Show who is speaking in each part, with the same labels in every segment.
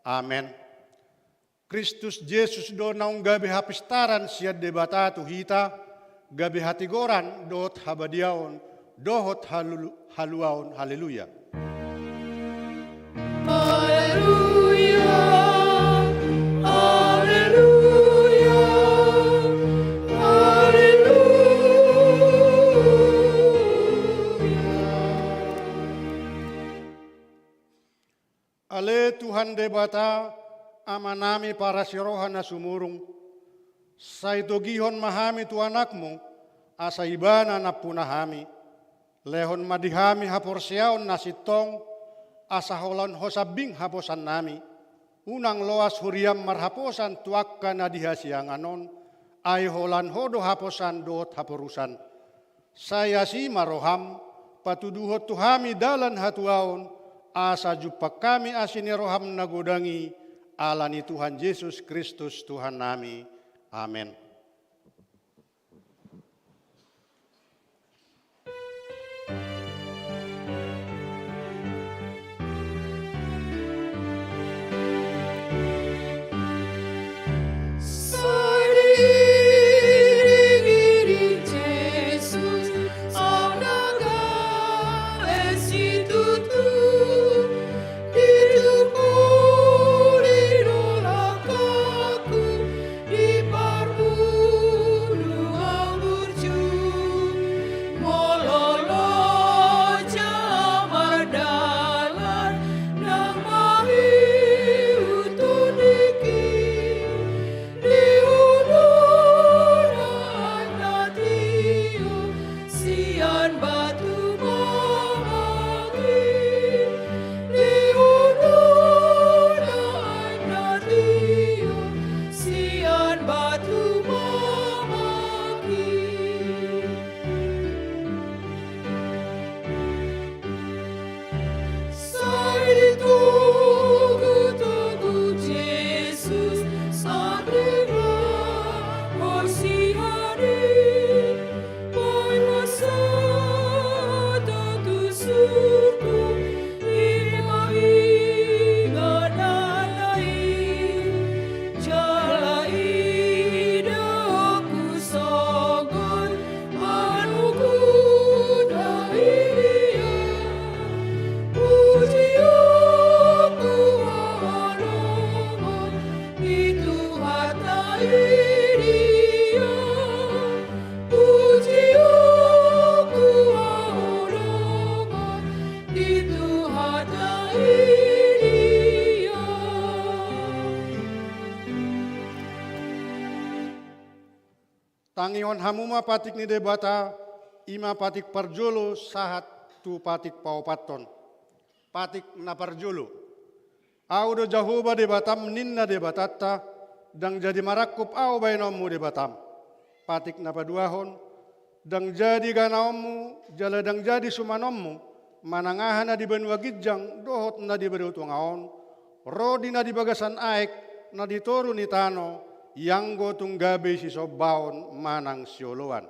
Speaker 1: Amen. Kristus Yesus do naung gabe hapistaran siad debata tu hita, gabe hati goran dohot habadiaon, dohot haluaon, haleluya.
Speaker 2: Haleluya, haleluya, haleluya.
Speaker 1: Ale Tuhan debata amanami para sirohan na sumurung, sa itogihon mahami tu anakmu, asa ibana na punahami, lehon madihami haporsiaon na sitong, asa holan hosabing haposan nami, unang loas huriam marhaposan tuakka na dihasianganon, ay holan hodo haposan doot haporusan. Saya si maroham, patuduhot tuhami dalan hatuaon, asa jupak kami asini roham nagodangi, alani Tuhan Yesus Kristus Tuhan nami. Amin. Tangion hamuma patik ni debata, ima patik parjolo sahat tu patik paupaton. Patik na parjolo. Audo jahoba debatam ninna debatatta, dang jadi marakup au bainomu debatam. Patik na paduahon, dang jadi ganaommu, jala dang jadi sumanommu, manangahan na di benua gijang, dohot na di berutungaon, rodi na di bagasan aek, na ditoru ni tano, yang gotung gabe si sobaon manang sioloan.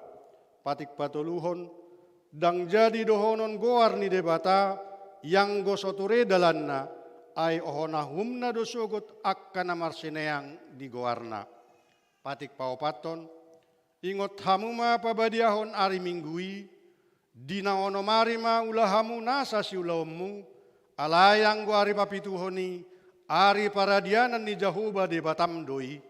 Speaker 1: Patik patuluhon, dang jadi dohonon goar ni debata, yang go soture dalanna, ay ohona humna dosugot akkana marsineang di goarna. Patik paupaton, ingot hamuma pabadiahon ari minggui, dinaono marima ulahamu nasa si ulawmu, alayang go ari papituhoni, ari paradianan ni jahuba debatam doi,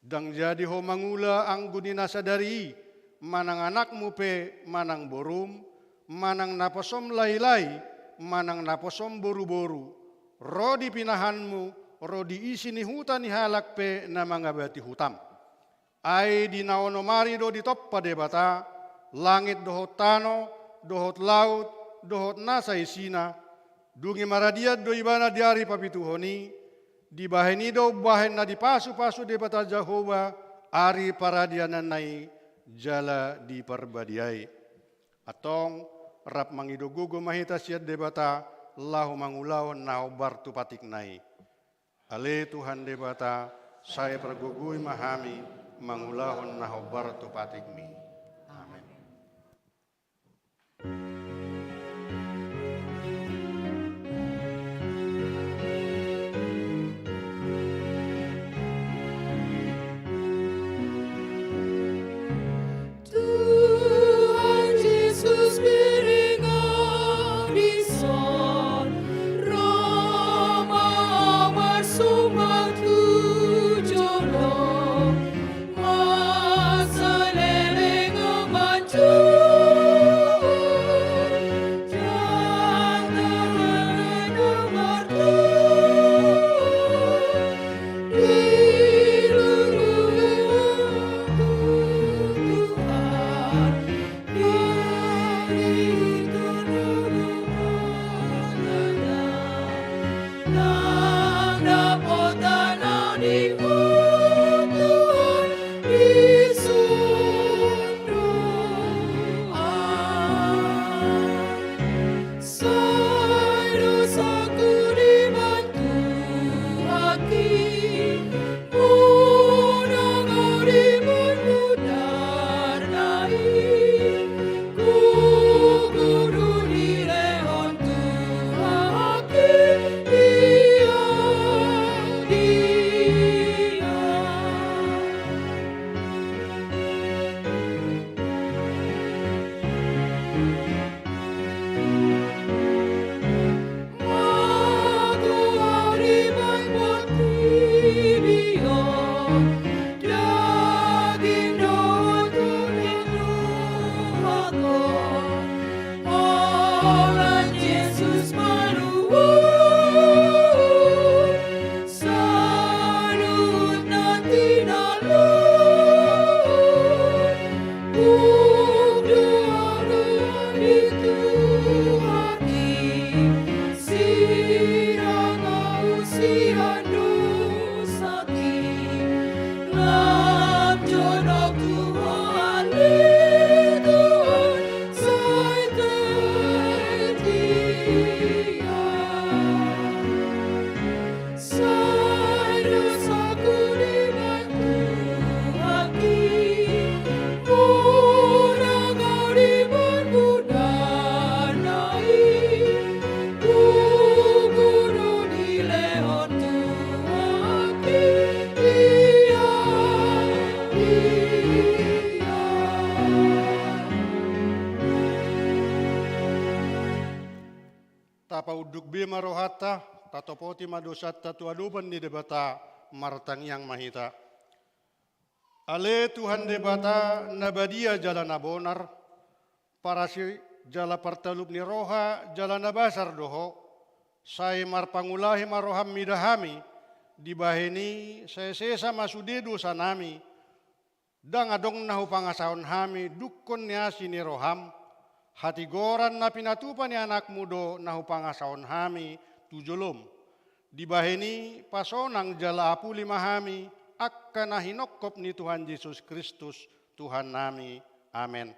Speaker 1: dang jadi ho mangula ang gunina sadari, manang anakmu pe manang borum, manang naposom laylay, manang naposom boru-boru, rodi pinahanmu, rodi isi ni hutan ni halak pe na mga bati hutam. Ay dinaono marido di toppa debata, langit dohot tano, dohot laut, dohot nasa isina, dungi maradiat do ibana diari papituhoni, di baheni do bahen na di pasu-pasu debata Jehovah, ari paradianan nai jala di perbadiai. Atong rap mangidogugo mahita siat debata, lahu mangulawan nau bartu patik nai. Ale Tuhan debata, saya pergugui mahami, mangulahon nau bartu patik mi. Amin. uduk bima rohata, tatopoti madosat tatuaduban di debata martang yang mahita. Ale Tuhan debata nabadia jalan abonar, para si jala partalup ni roha jalan nabasar doho, saya marpangulahi maroham midahami, dibaheni saya sesa masudedu sanami, dang adong nahu pangasaon hami dukon ni asini roham, hati goran na pinatupan ni anak mudo nahu pangasaon hami tujulum. Dibaheni pasonang jala apu lima hami akka nahinokop ni Tuhan Yesus Kristus Tuhan nami. Amin.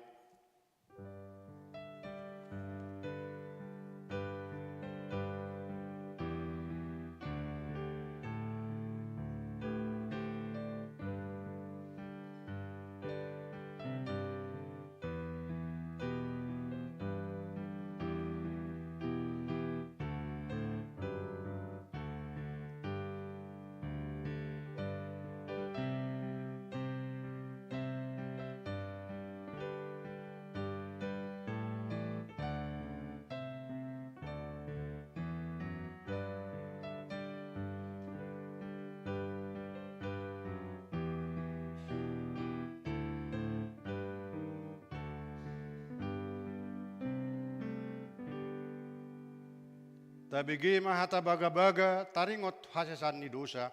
Speaker 1: Tabigi mahata baga-baga taringot hasesan ni dosa.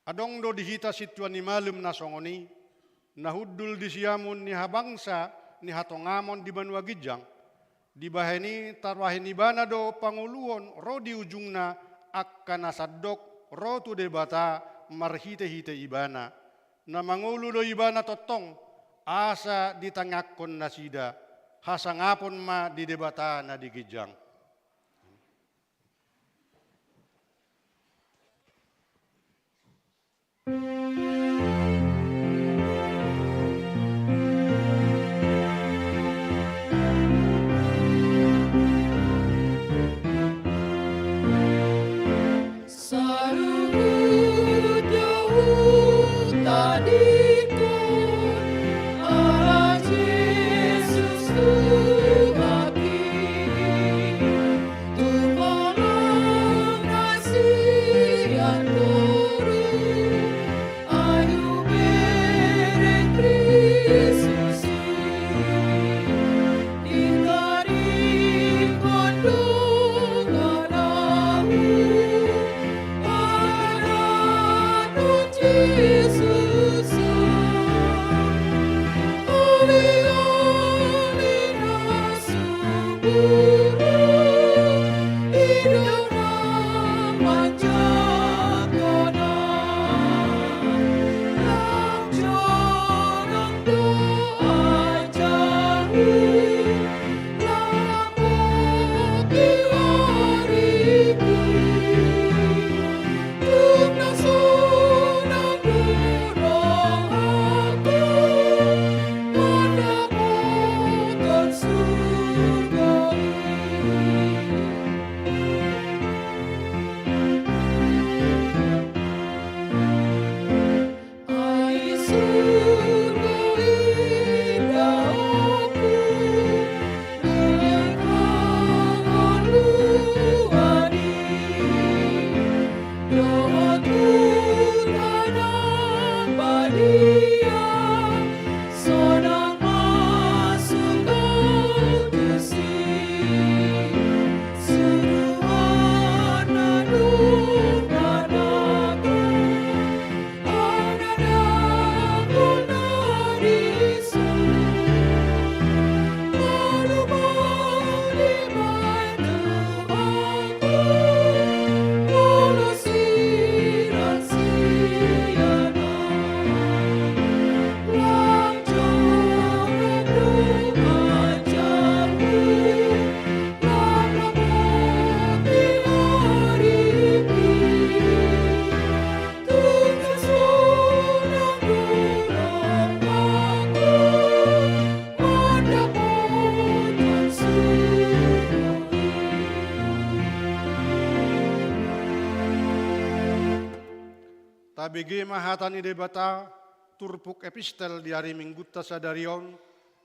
Speaker 1: Adong do dihita situan ni malum na songoni, nahudul di siamun ni habangsa ni hatongamon di banua gijang, dibaheni tarwahini bana do panguluon ro di ujungna akka nasadok ro tu debata marhite-hite ibana, na mangulu do ibana totong asa ditangakon nasida, hasangapon ma di debata na di gijang. Tabigi mahatani debata turpuk epistel di hari Minggu sadarion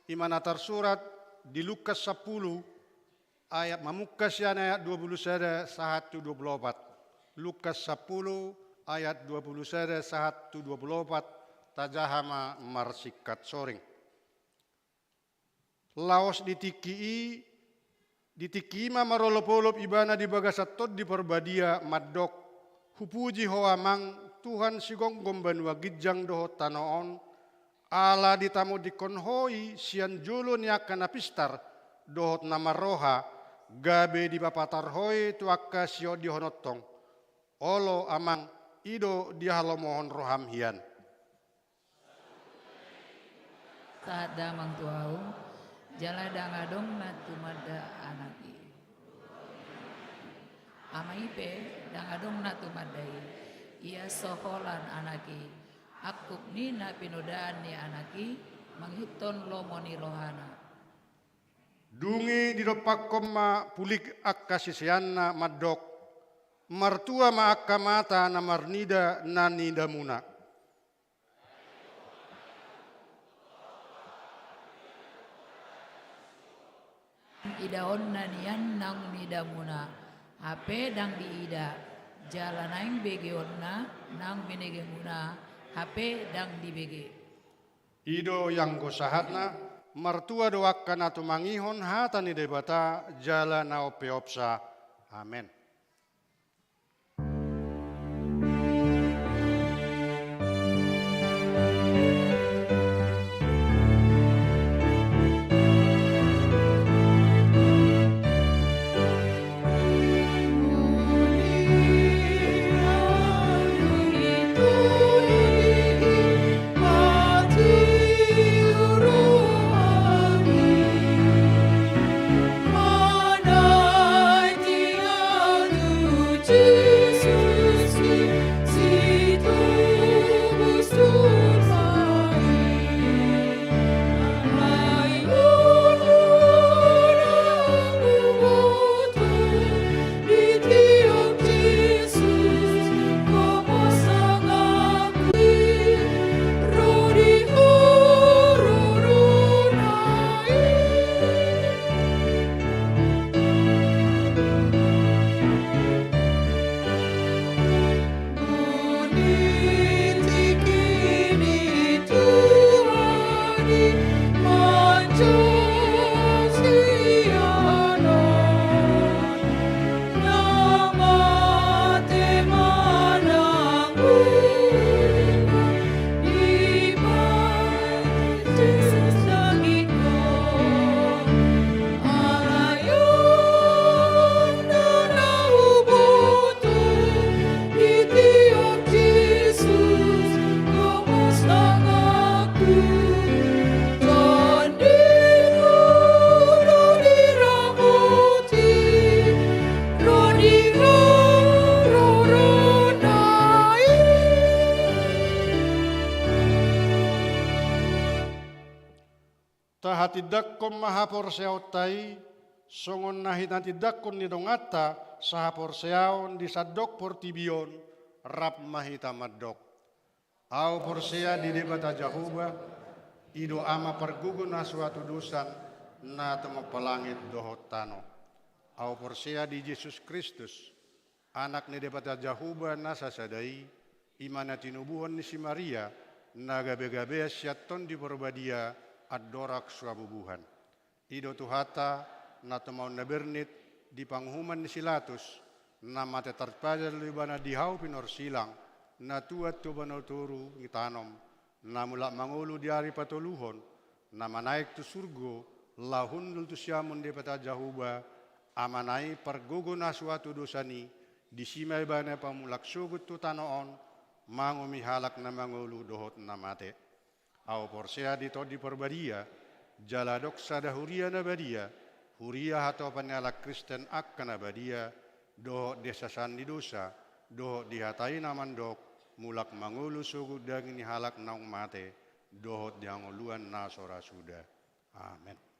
Speaker 1: imanatar surat di Lukas 10 ayat mamukas yan ayat 21 1 24. Lukas 10 ayat 21 1 24 tajahama marsikat soring. Laos ditiki ma marolop-olop ibana di bagasatot di perbadia maddok hupuji hoamang Tuhan sigonggom banua gijang doho tanoon ala ditamu dikonhoi sian julu niakan apistar dohot nama roha gabe di papatar hoi tuaka sio dihonotong olo amang ido dihalo mohon roham hian.
Speaker 3: Saat damang tuau jala dangadong na tumada anaki amaipe dangadong na tumadai ia soholan anaki akuk ni na pinodaan ni anaki manghiton lomoni rohana
Speaker 1: Dungi di dopak koma pulik akasisianna madok martua ma akamata na marnida nanida muna.
Speaker 3: Idaon nanian nang nidamuna HP dang diida jalan aing begeonna nang benegemuna HP dang dibege
Speaker 1: Ido yang gosahatna martua doakan atau mangihon hatani debata jala nao peopsa. Amin. Tahatidakkon mahapor seautai songon nahitatidakkon ni dongata sahapor seaon di sadok portibion rap mahita maddok. Au porsea di debata jahuba ido ama pergugun na suatu dusan na temo pelangit dohot tano. Au porsea di Yesus Kristus anak ni debata jahuba na sasadai imana tinubuhon ni si Maria na gabe-gabe siaton di perbadia adorak suabubuhan. Ido tuhata na temau nabernit di panghuman ni silatus na mate terpajar libana dihau pinor silang na tuat tu banau turu ngitanom na mulak mangulu di hari patoluhon na manaik tu surgo lahundul tu siamun di peta jahuba amanai pergogo na suatu dosani di simai bana pamulak sugut tu tanoon mangumi halak na mangulu dohot na mate. Au porsea di todi perbadia jala doksa dahuria nabadia huria atau panala Kristen akan nabadia do desa sandi dosa do dihatai namandok mulak mangulu sugut daging halak naung mate dohot diangoluan nasora sudah. Amin.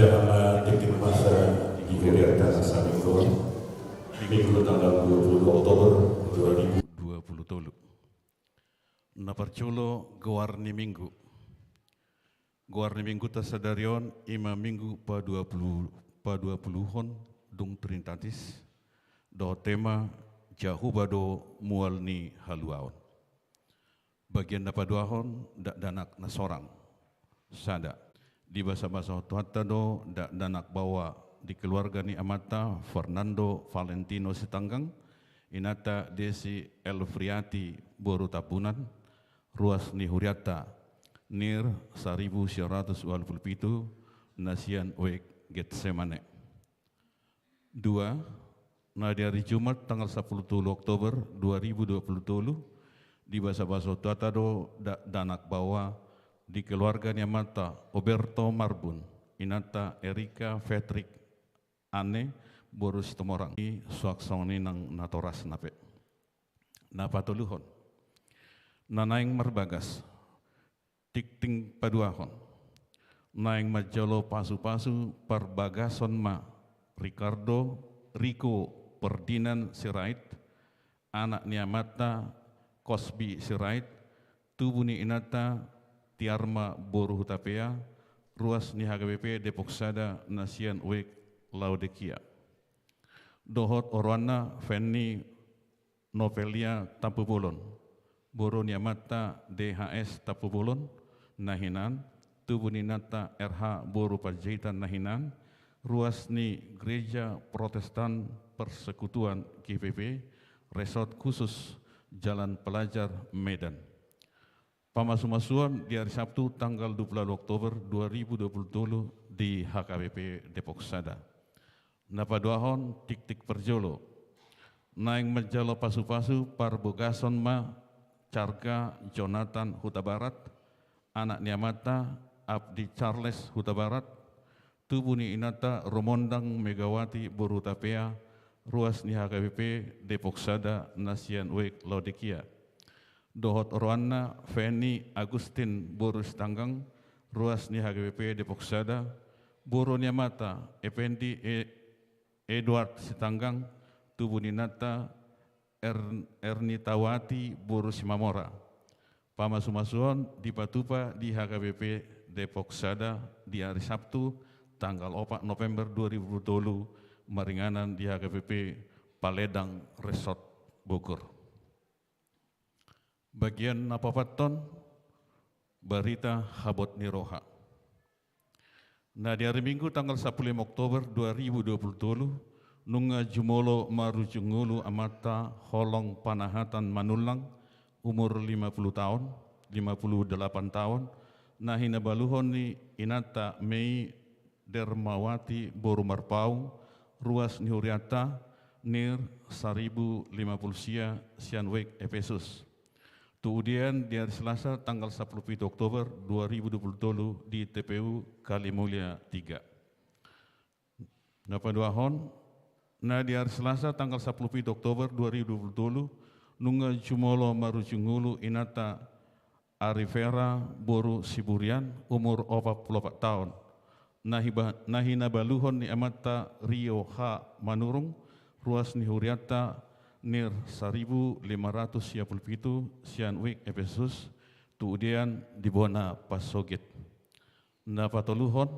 Speaker 4: Jamaah titik masa di Huriata Nasaminggo, Minggu tanggal 20 Oktober 2020 tolu. Naparculo Gowarni Minggu. Gowarni Minggu tasadarion ima minggu pa 20-hon dung trintatis do tema jahubado mualni haluaon. Bagian napaduahon dak danak nasorang sada di bahasa-bahasa Tuhatta do dak danak bawa di keluarga ni amata Fernando Valentino Sitanggang inata Desi Elfriati Boru Tapunan ruas ni Huriata nir 1927 nasian wek Getsemane. 2. Nah di hari Jumat tanggal 10 Oktober 2020 di bahasa-bahasa Tuhatta do dak danak bawa di keluarga ni amata Oberto Marbun inata Erika Fetrik Ane Borus Tomorang i suaksoni nang natoras nape napatuluhon nanaing marbagas tikting paduahon naing majolo pasu-pasu perbagason ma Rico Perdinan Sirait anak niamata Cosby Sirait tubuni inata Tiarma Boru Hutapea ruas ni HKBP Depok Sada Nasian Wek Laodikia dohot orwana Feni Novelia Tapubulon Boru niamata DHS Tapubulon nahinan tubuni nata RH Boru Panjaitan nahinan ruas ni Gereja Protestan Persekutuan GPP Resort Khusus Jalan Pelajar Medan. Pamasumasuan di hari Sabtu tanggal 20 Oktober 2020 di HKBP Depok Sada. Napaduahon tik-tik perjolo. Naing menjalo pasu-pasu parbogason ma Carga Jonathan Huta Barat, anak niamata Abdi Charles Huta Barat, tubuni inata Romondang Megawati Borutapea, ruas ni HKBP Depok Sada Nasian Wek Laodikia. Dohot Orwana Feni Agustin Borus Tanggang, ruas ni HKBP Depok Sada, Boro Niamata Effendi Edward Sitanggang, tubuni nata Ernitawati Borus Mamora. Pamasumasuan di Patupa di HKBP Depok Sada di hari Sabtu tanggal 4 November 2020 maringanan di HKBP Paledang Resort Bogor. Bagian napapaton berita habot niroha. Nah di hari Minggu tanggal 15 Oktober 2020 nunga jumolo marujungulu amata holong panahatan manulang umur 50 tahun, 58 tahun, nah hinabaluhon ni inata Mei Dermawati Boru Marpaung, ruas Nihuriata, nir 1050 Sianwek Efesus. Kemudian di hari Selasa tanggal 10 Oktober 2020 di TPU Kalimulia 3. Napaduahon, nah di hari Selasa tanggal 10 Oktober 2020 nunga jumolo marujungulu inata Arifera Boru Siburian umur 44 tahun. Nahina baluhon ni amata Rio H. Manurung, ruas ni Huriata nir 1557 Sianwik Efesus, kemudian di Bona Pasogit. Napatoluhon,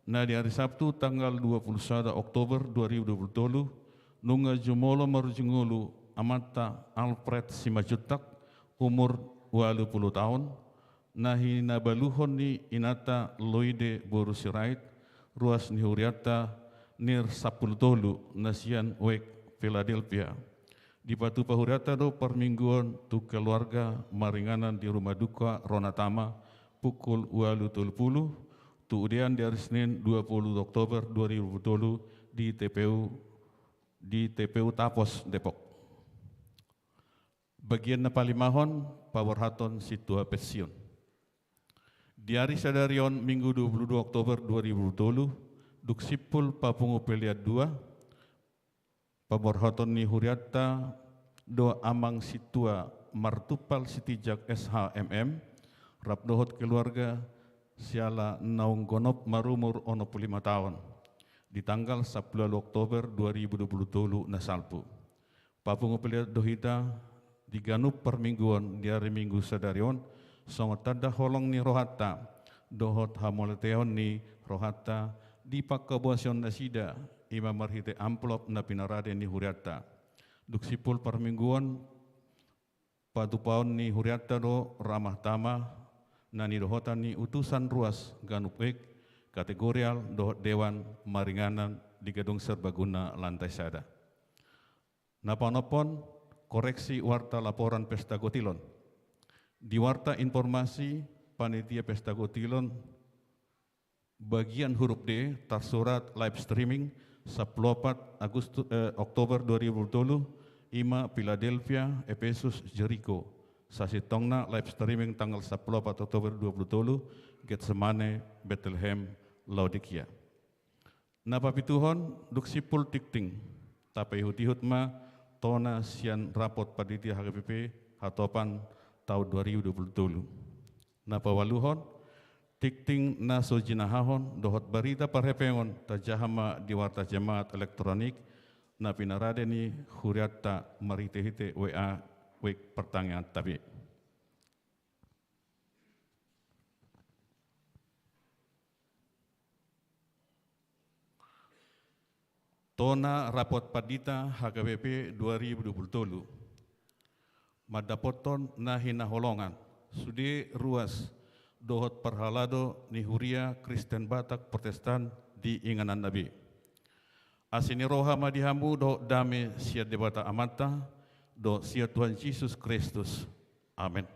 Speaker 4: nah di hari Sabtu tanggal 21 Oktober 2020, nunga jumolo marujungulu amata Alfred Simajutak, umur 20 tahun, nahina baluhon ni inata Loide Boru Sirait, ruas ni Huriata nir 10 Nasian Wek Philadelphia. Di Patupa Huriata do permingguan tu keluarga maringanan di rumah duka Ronatama pukul 20.30, kemudian di hari Senin 20 Oktober 2020 di TPU Tapos Depok. Bagian napalimahon pawarhaton situa pensiun. Di hari sadarion Minggu 22 Oktober 2020 Duksipul Papungu Peliat 2 pawarhaton ni Huriata do amang situa martupal sitijak SHMM rapdohot keluarga siala naung gonop marumur 15 tahun di tanggal 10 Oktober 2020 na salpu. Papungupilit dohita di ganup permingguan di hari Minggu sadarion songot tada holong ni rohata dohot hamoleteon ni rohata di pakkabuasion na sida ima marhite amplop na pinarade ni huriata. Duksipul permingguan patupaon ni huriata do ramah tama na ni dohotan ni utusan ruas ganupek kategorial dohot dewan maringanan di gedung serbaguna lantai sada. Napanopon koreksi warta laporan Pesta Gotilon. Di warta informasi panitia Pesta Gotilon bagian huruf D tersurat live streaming 14 Oktober 2020 ima Philadelphia Efesus Jericho sasitongna live streaming tanggal 14 Oktober 2020 Getsemane Bethlehem Laodikia. Napapituhon duksipul tikting tapi hutihut ma tona sian rapot panitia HKBP hatopan tahun 2020. Napawaluhon tikting na sojinahahon dohot barita parhepengon tajahama di warta jemaat elektronik na pinarade ni huriata maritehite WA wek pertanyaan tabi. Tona rapot padita HKBP 2020. Madapoton na hinaholongan. Sudi ruas dohot perhalado ni Huria Kristen Batak Protestan di inganan Nabi. Asini roha madihamu do dame sia debata amata do sia Tuhan Yesus Kristus. Amin.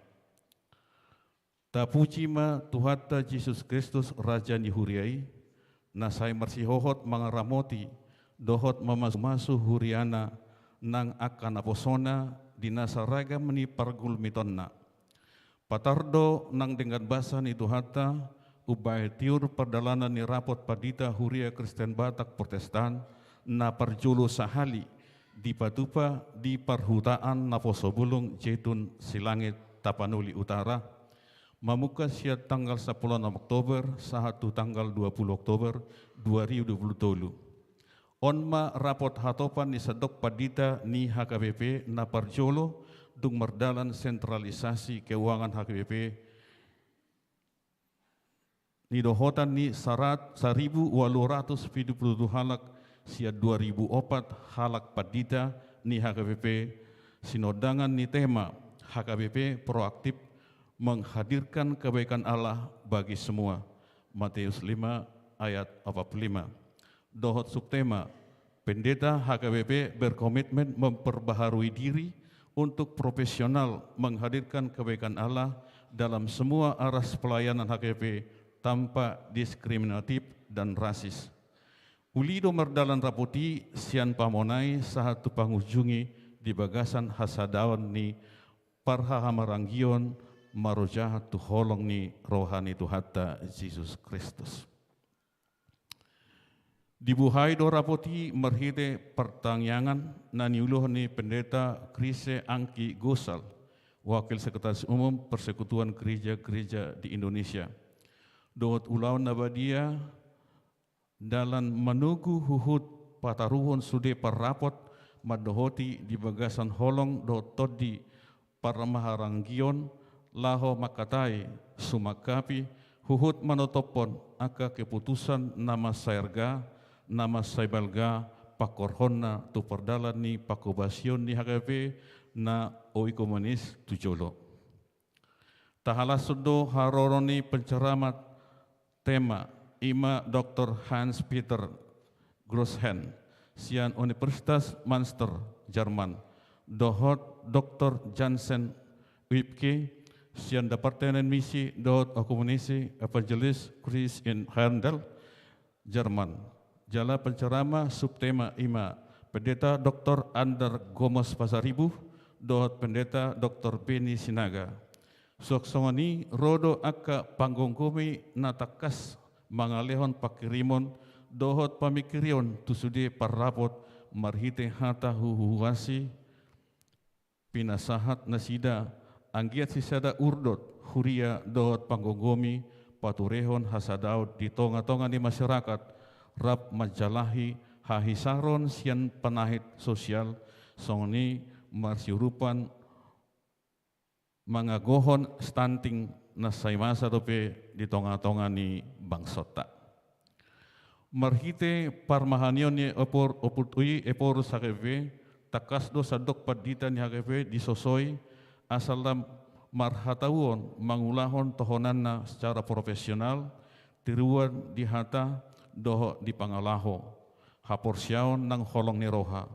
Speaker 4: Tapuji ma Tuhata Yesus Kristus Raja ni Huriai, nasai marsihohot mangaramoti dohot mamasu huriana nang akan aposona di nasaraga meni pargul mitonna. Patardo nang dengan basa ni Tuhata ubay tiur perdalanan ni rapot padita Huria Kristen Batak Protestan na parjulo sahali di patupa di perhutaan na posobulung Jetun Silangit Tapanuli Utara mamuka sia tanggal 10 Oktober sahatu tanggal 20 Oktober 2020. Onma rapot hatopan ni sadok padita ni HKBP na parjolo dung merdalan sentralisasi keuangan HKBP ni dohotan ni 1.872 halak sia 2.004 halak padita ni HKBP sinodangan ni tema HKBP proaktif menghadirkan kebaikan Allah bagi semua. Matius 5 ayat 45. Dohot subtema, pendeta HKBP berkomitmen memperbaharui diri untuk profesional menghadirkan kebaikan Allah dalam semua aras pelayanan HKBP tanpa diskriminatif dan rasis. Ulido merdalan raputi sian pamonai sahatu pangujungi di bagasan hasadawan ni parhahamaranggion marojahat tuholong ni rohani Tuhata Yesus Kristus. Dibuhai do rapoti merhide pertanyaan naniuluh ni pendeta Krise Angki Gosal, Wakil Sekretaris Umum Persekutuan Gereja-Gereja di Indonesia. Dohot ulaun nabadia dalam menunggu huhut pataruhun sude parrapot madohoti di bagasan holong dohot todi paramaharanggion laho makatai sumakapi huhut manotopon aka keputusan nama saerga nama saibalga pakorhonna tu perdalan ni pakobasion ni HKBP na oi komunis tujolo. Tahala sudo haroroni penceramat tema ima Dr. Hans Peter Grosshen sian Universitas Münster Jerman dohot Dr. Jansen Wipke sian Departemen Misi dohot Komunisi Evangelis Chris in Handel Jerman. Jala pencerama subtema ima pendeta Dr. Ander Gomos Pasaribu dohot pendeta Dr. Beni Sinaga. Soksongani rodo aka panggongkomi natakas mangalehon pakirimon dohot pamikirion tusudi parrapot marhite hata huhuasi pinasahat nasida anggiat sisada urdot huria dohot panggongkomi paturehon hasadao di tonga-tonga di masyarakat rap majalahi hahisaron sian penahit sosial songni marsiurupan mangagohon stunting na saimasa dope di tonga-tonga ni bangsota. Marhite parmahanion ni opurtui epor sakeve takasdo sadok padita ni hakeve disosoi asalam marhatawon mangulahon tohonanna secara profesional tiruan di hata doho di pangalaho haporsiaon nang holong ni roha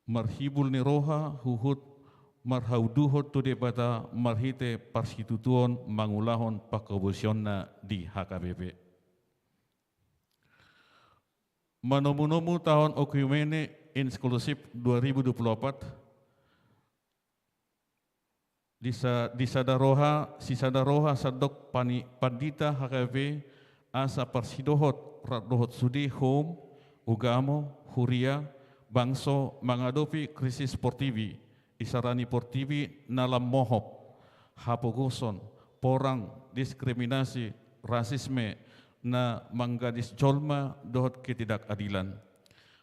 Speaker 4: marhibul ni roha huhut marhauduhot tu debata marhite parsitutuon mangulahon pakobosionna di HKBP. Manomu-nomu tahun Okumene Inklusif 2024 di sadaroha sadok pandita HKB asa parsidohot dohot sudi home ugamo huria bangso menghadapi krisis portivi isarani portivi nalam mohop hapogoson porang diskriminasi rasisme na manggadis jolma dohot ketidakadilan.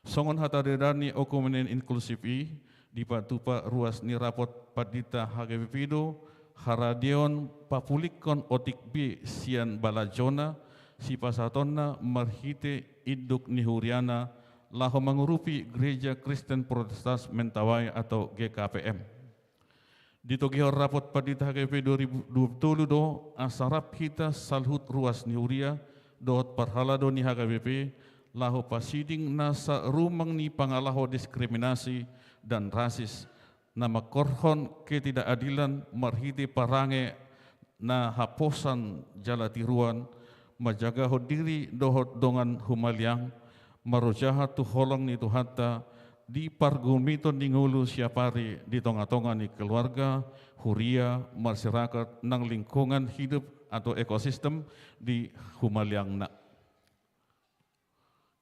Speaker 4: Songon hatarirani okumenen inklusif di patupa ruas ni rapot padita HGBPido haradion papulikon otik bi sian balajona si pasatonna marhite iduk nihuriana laho mengurupi Gereja Kristen Protestan Mentawai atau GKPM. Di Tokyo rapot padita HGB 2020 do asarap kita salhut ruas nihuria dohot parhalado ni HKBP laho pasiding nasa rumang ni pangalaho diskriminasi dan rasis nama korhon ketidakadilan marhiti parange na haposan jala tiruan majaga diri dohot dongan humaliang marojaha tu holong ni tuhata di pargumito ningulu siapari di tonga-tonga ni keluarga huria masyarakat nang lingkungan hidup atau ekosistem di humaliang na.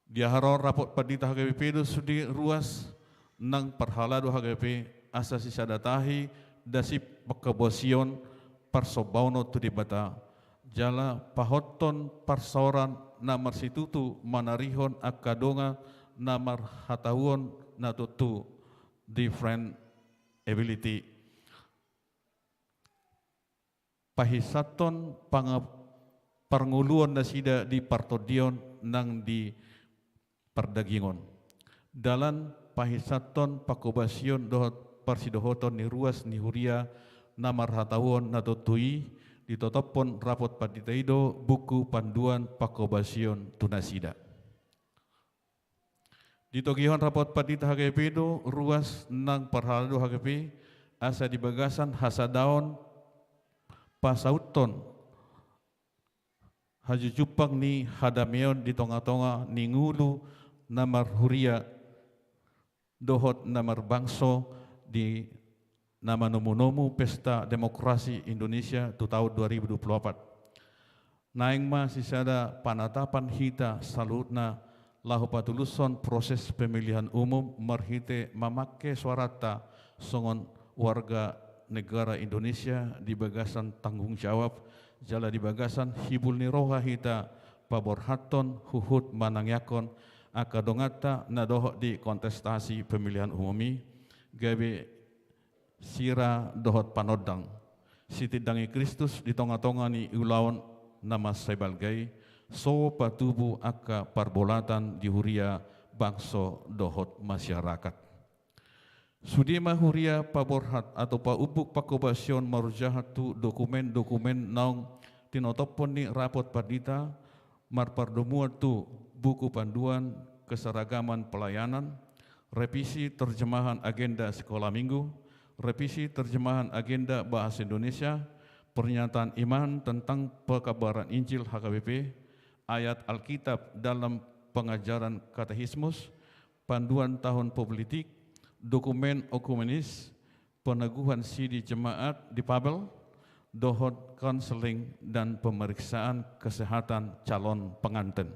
Speaker 4: Dia haror rapot padita HGBP itu sudi ruas nang parhalado HGBP asasi sadatahi dasip pekabosion parsobauno tu dibata jala pahoton parsoran namar situtu manarihon akadonga namar hatawon natutu different ability pahisaton panguluan na sida di partodion nang di perdagingon dalan pahisaton pakobasion dohot parsidohoton ni ruas ni huria namar hatawon natutui ditotopon rapot paditaido buku panduan pakobasion tunasida. Di togihon rapot padita HGP do ruas nang parhalado HGP asa di bagasan hasadaon pasauton hajujupang ni hadameon di tonga-tonga ni ngulu namar huria dohot namar bangso di nama nomu-nomu pesta demokrasi Indonesia tu tahun 2024. Naing ma sisada panatapan hita salutna lahu patuluson proses pemilihan umum marhite mamakke suarata songon warga negara Indonesia di bagasan tanggung jawab jala di bagasan hibul ni roha hita paborhaton huhut manangyakon akadongata nadoho di kontestasi pemilihan umumi gabe sira dohot panodang sitidangi Kristus di tonga-tonga ni ulawan nama sebalgai so patubu aka parbolatan di huria bangso dohot masyarakat. Sudima huria paborhat atau paubuk pakobasion marujahatu dokumen-dokumen naung tinotopon ni rapot padita marpardomua tu buku panduan keseragaman pelayanan, revisi terjemahan agenda sekolah minggu, revisi terjemahan agenda bahasa Indonesia, pernyataan iman tentang pekabaran Injil HKBP, ayat Alkitab dalam pengajaran katekismus, panduan tahun politik, dokumen okumenis, peneguhan sidi jemaat di Pabel, dohot konseling dan pemeriksaan kesehatan calon pengantin.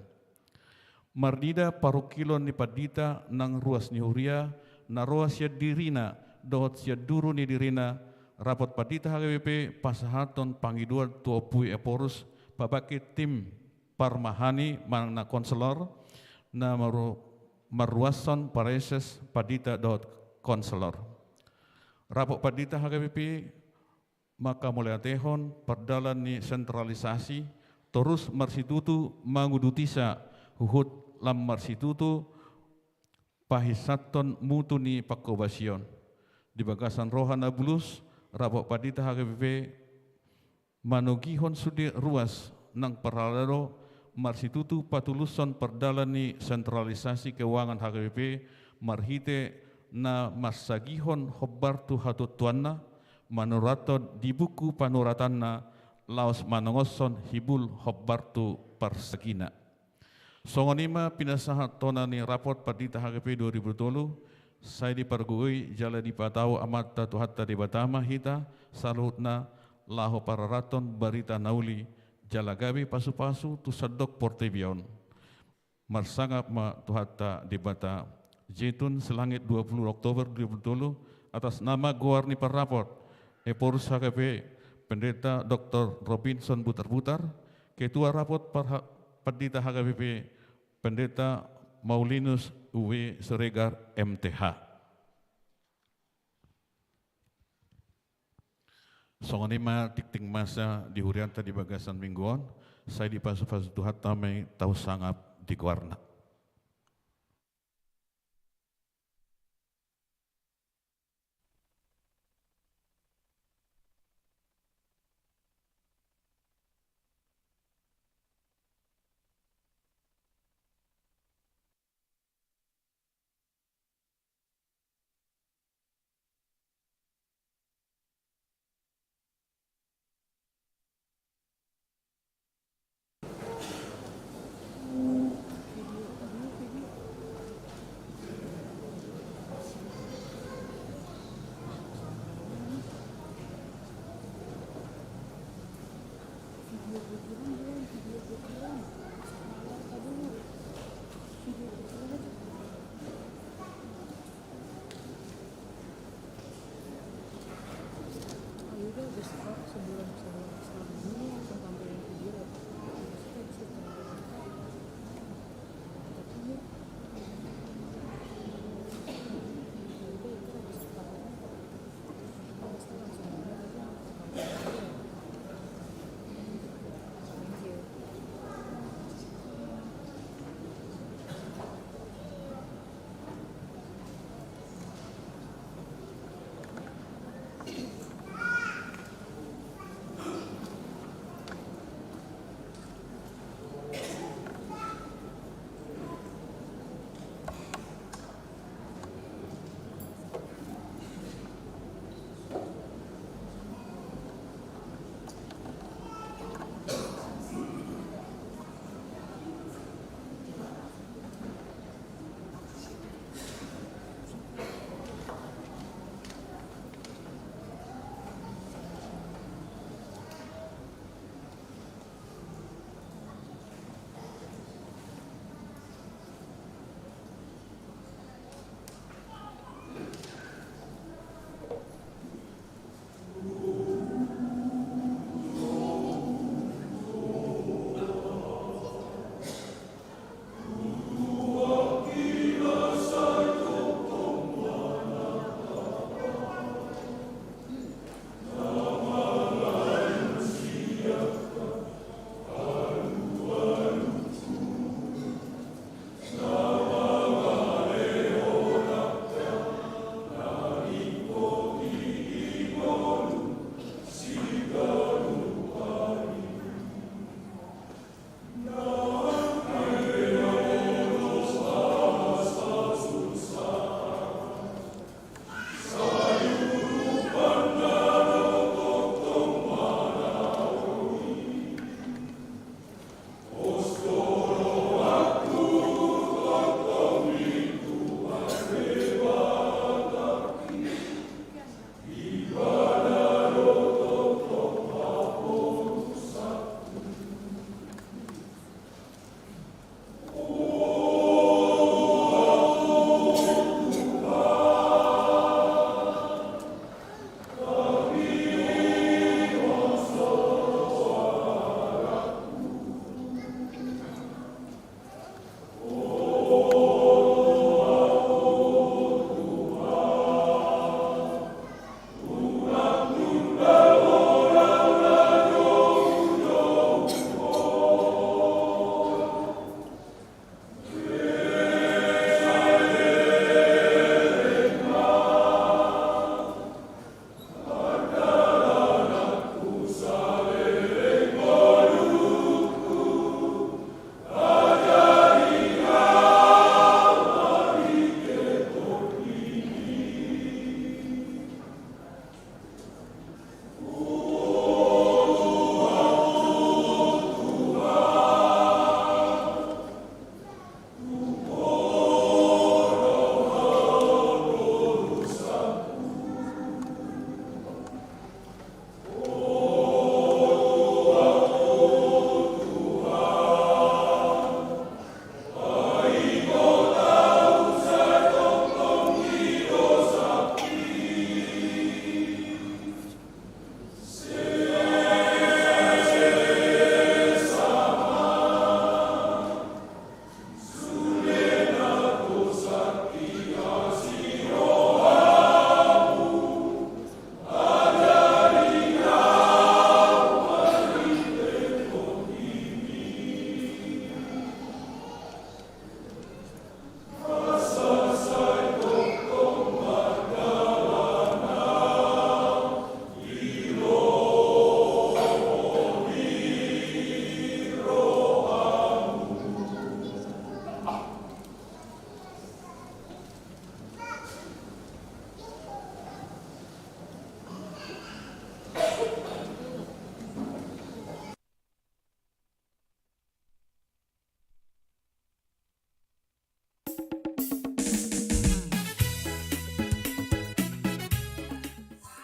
Speaker 4: Mardida parukilon ni padita nang ruas ni huria, naroa sia dirina, dohot sia duru ni dirina, rapot padita HKBP pasahaton pangiduan tuopui eporus babaki tim parmahani mana konselor na maruason pareses padita dot konselor. Rapok padita HKBP maka mulai tehon perdalan ni sentralisasi terus marsitutu mangudutisa huhut lam marsitutu pahisaton mutuni pakobasion di bagasan rohana bulus rapok padita HKBP manugihon sudi ruas nang peralado marsitutu patuluson perdalani sentralisasi keuangan HKBP marhite na masagihon hobbartu hatutuanna manuraton di buku panuratanna laos manongoson hibul hobbartu persegina. Songonima pinasahat tonani raport padita HKP 2020 saya dipergui jala dipatau amat tatu hatta di batama hita salutna laho pararaton barita nauli jala gabi pasu-pasu tu sadok portebion marsangap ma tu hatta di bata Jitun selangit 20 Oktober 2020 atas nama Guarni Parraport Epurus HKP Pendeta Dr. Robinson Butar-Butar Ketua Raport Padita HKBP Pendeta Maulinus Uwe Siregar MTH. Songonima tikting masa di hurianta di bagasan mingguan, saya di pasu-pasu Tuhan tamai tahu sangap di Guarna.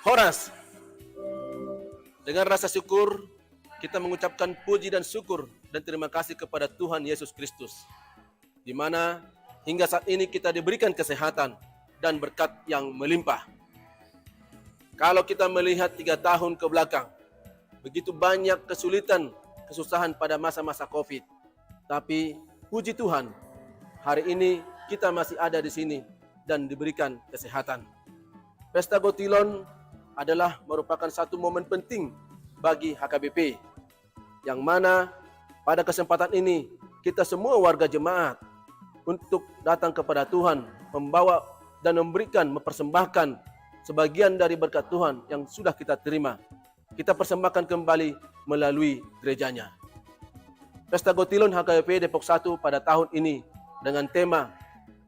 Speaker 5: Horas. Dengan rasa syukur, kita mengucapkan puji dan syukur dan terima kasih kepada Tuhan Yesus Kristus, di mana hingga saat ini kita diberikan kesehatan dan berkat yang melimpah. Kalau kita melihat 3 tahun ke belakang, begitu banyak kesulitan, kesusahan pada masa-masa COVID. Tapi puji Tuhan, hari ini kita masih ada di sini dan diberikan kesehatan. Pesta Gotilon adalah merupakan satu momen penting bagi HKBP, yang mana pada kesempatan ini kita semua warga jemaat untuk datang kepada Tuhan, membawa dan memberikan, mempersembahkan sebagian dari berkat Tuhan yang sudah kita terima. Kita persembahkan kembali melalui gerejanya. Pesta Gotilon HKBP Depok 1 pada tahun ini dengan tema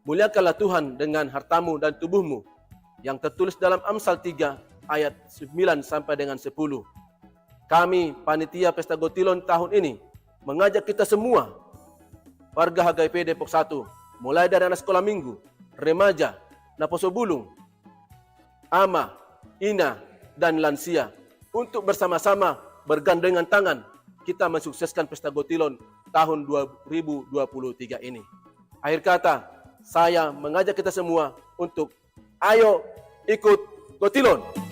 Speaker 5: Muliakanlah Tuhan dengan hartamu dan tubuhmu, yang tertulis dalam Amsal 3 ayat 9 sampai dengan 10. Kami, panitia Pesta Gotilon tahun ini, mengajak kita semua, warga HKBP Depok 1, mulai dari anak sekolah minggu, remaja, Naposo Bulung, ama, ina, dan lansia, untuk bersama-sama bergandengan tangan, kita mensukseskan Pesta Gotilon tahun 2023 ini. Akhir kata, saya mengajak kita semua untuk ayo ikut Gotilon.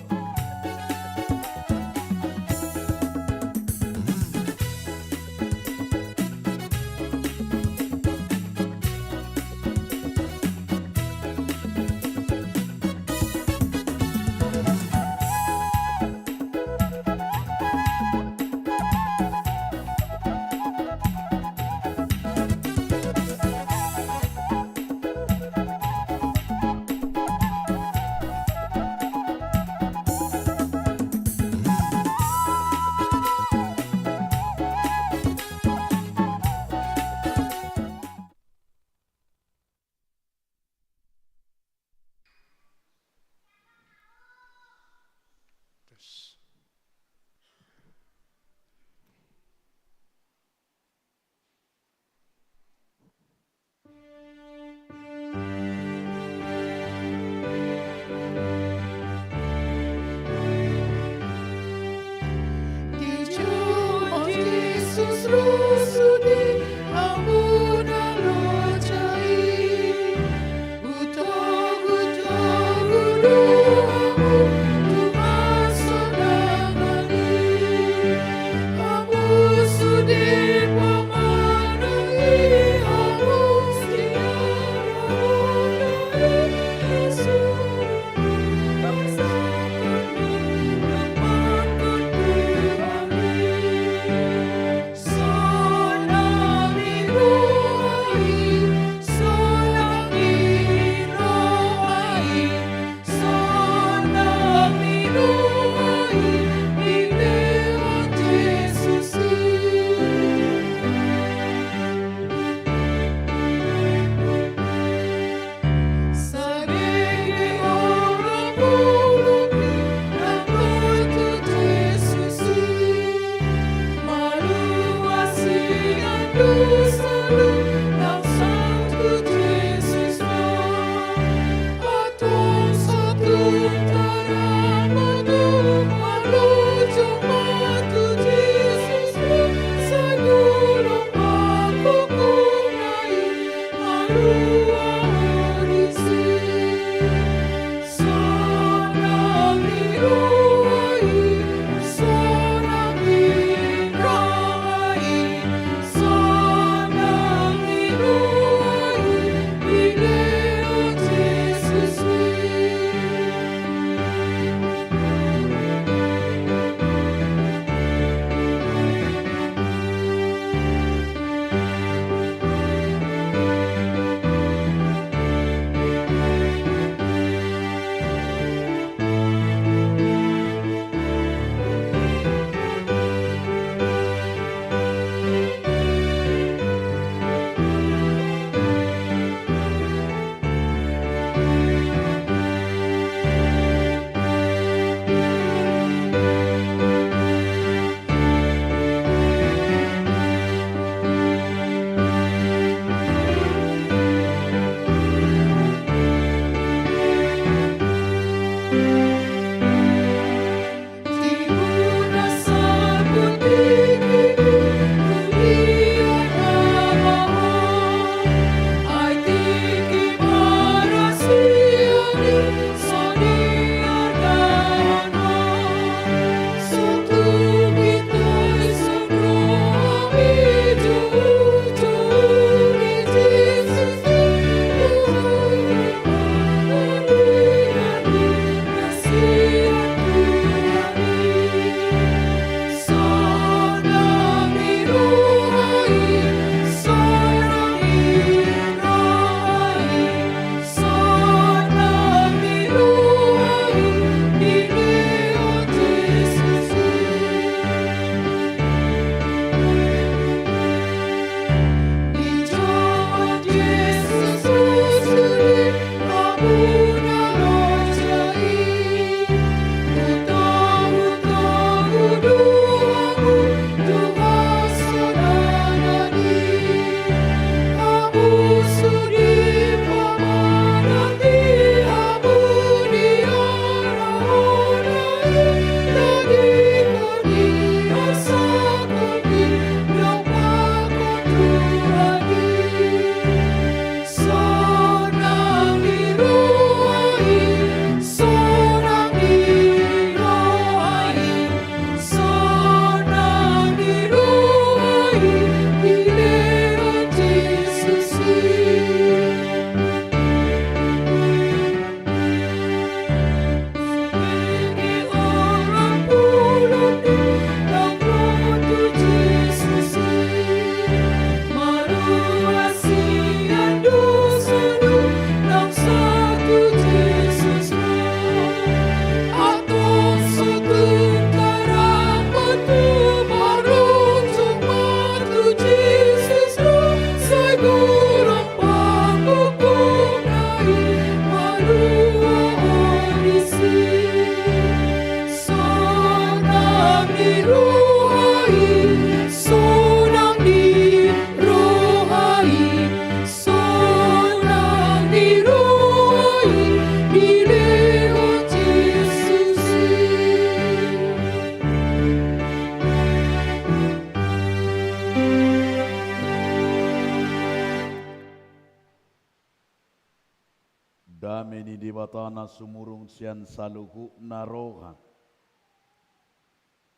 Speaker 6: batana sumurung sian saluhu naroha.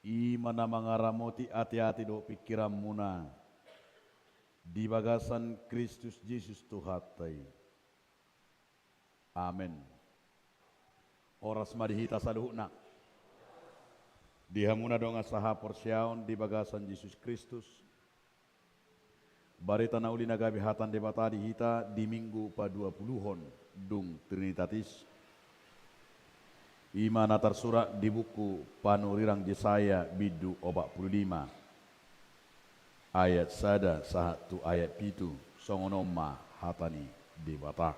Speaker 6: Imana mangaramoti hati-hati do pikiran muna. Di bagasan Kristus Yesus Tuhatai. Amin. Oras madihita saluhna. Dihamuna dong asaha porsiaon di bagasan Yesus Kristus. Barita na uli nagabihatan debata dihita di minggu pa 20-hon dung Trinitatis. Imana tersurat di buku Panurirang Yesaya bidu 45 ayat sada satu ayat pitu songonoma hatani debata.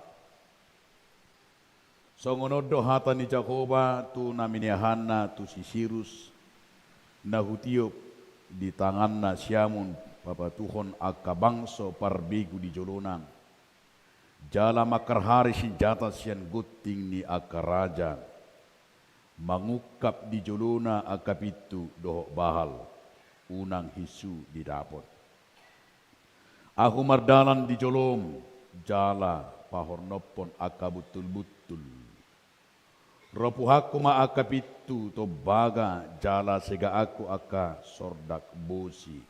Speaker 6: Songonodo hatani Jakoba tu naminiahana tu sisirus nahutiup di tanganna siamun papa Tuhon akka bangso parbigu di jolonan. Jala makar hari senjata sian guting ni akka raja. Mangukap di jolona akka pitu dohok bahal. Unang hisu di dapot. Aku mardalan di jolom. Jala pahornopon akka betul-betul. Ropuhaku ma akka pitu to baga jala sega aku akka sordak bosi.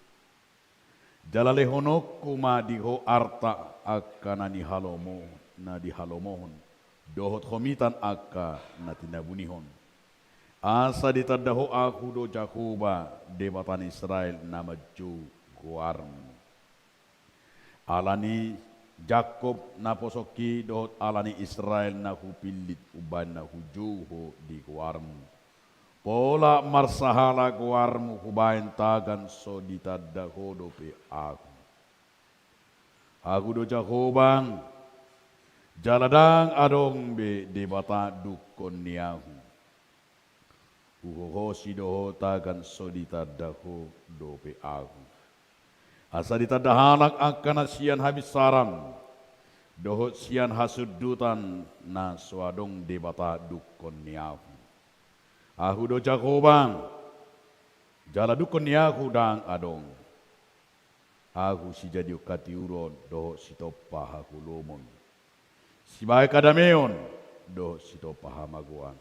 Speaker 6: Jala lehonokku ma diho arta akka nani halomo na di halomohon. Dohot homitan akka na tinabunihon. Asa ditadaho aku do Jakoba debatan Israel nama Jo Guarm. Alani Jakob na posoki dohot alani Israel na hupilit uban na hujuho di Guarm. Pola marsahala Guarmu hubain tagan so ditadaho do pe aku. Aku do Jakobang jaladang adong be debata dukon niahu. Uhohosi doho tagan so ditadaho dope aku. Asa ditadahanak akan sian habis saram. Doho sian hasudutan na suadong debata dukon niahu. Aku do Jakobang. Jala dukon niahu dang adong. Aku si jadi ukati uron doho si topa haku lomon. Si baik kadameon doho si topa hamaguan.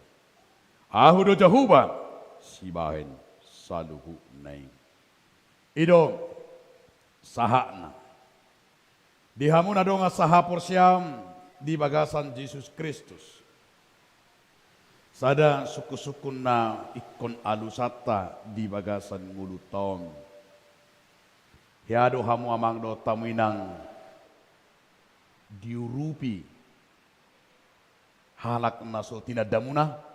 Speaker 6: Aku do Jahuba si bahen saluhu naing. Idong sahakna. Dihamuna donga saha porsiam di bagasan Yesus Kristus. Sada suku-sukun na ikon alusata di bagasan ngulutong. Hiado hamu amang do tamuinang diurupi halak naso tinadamuna.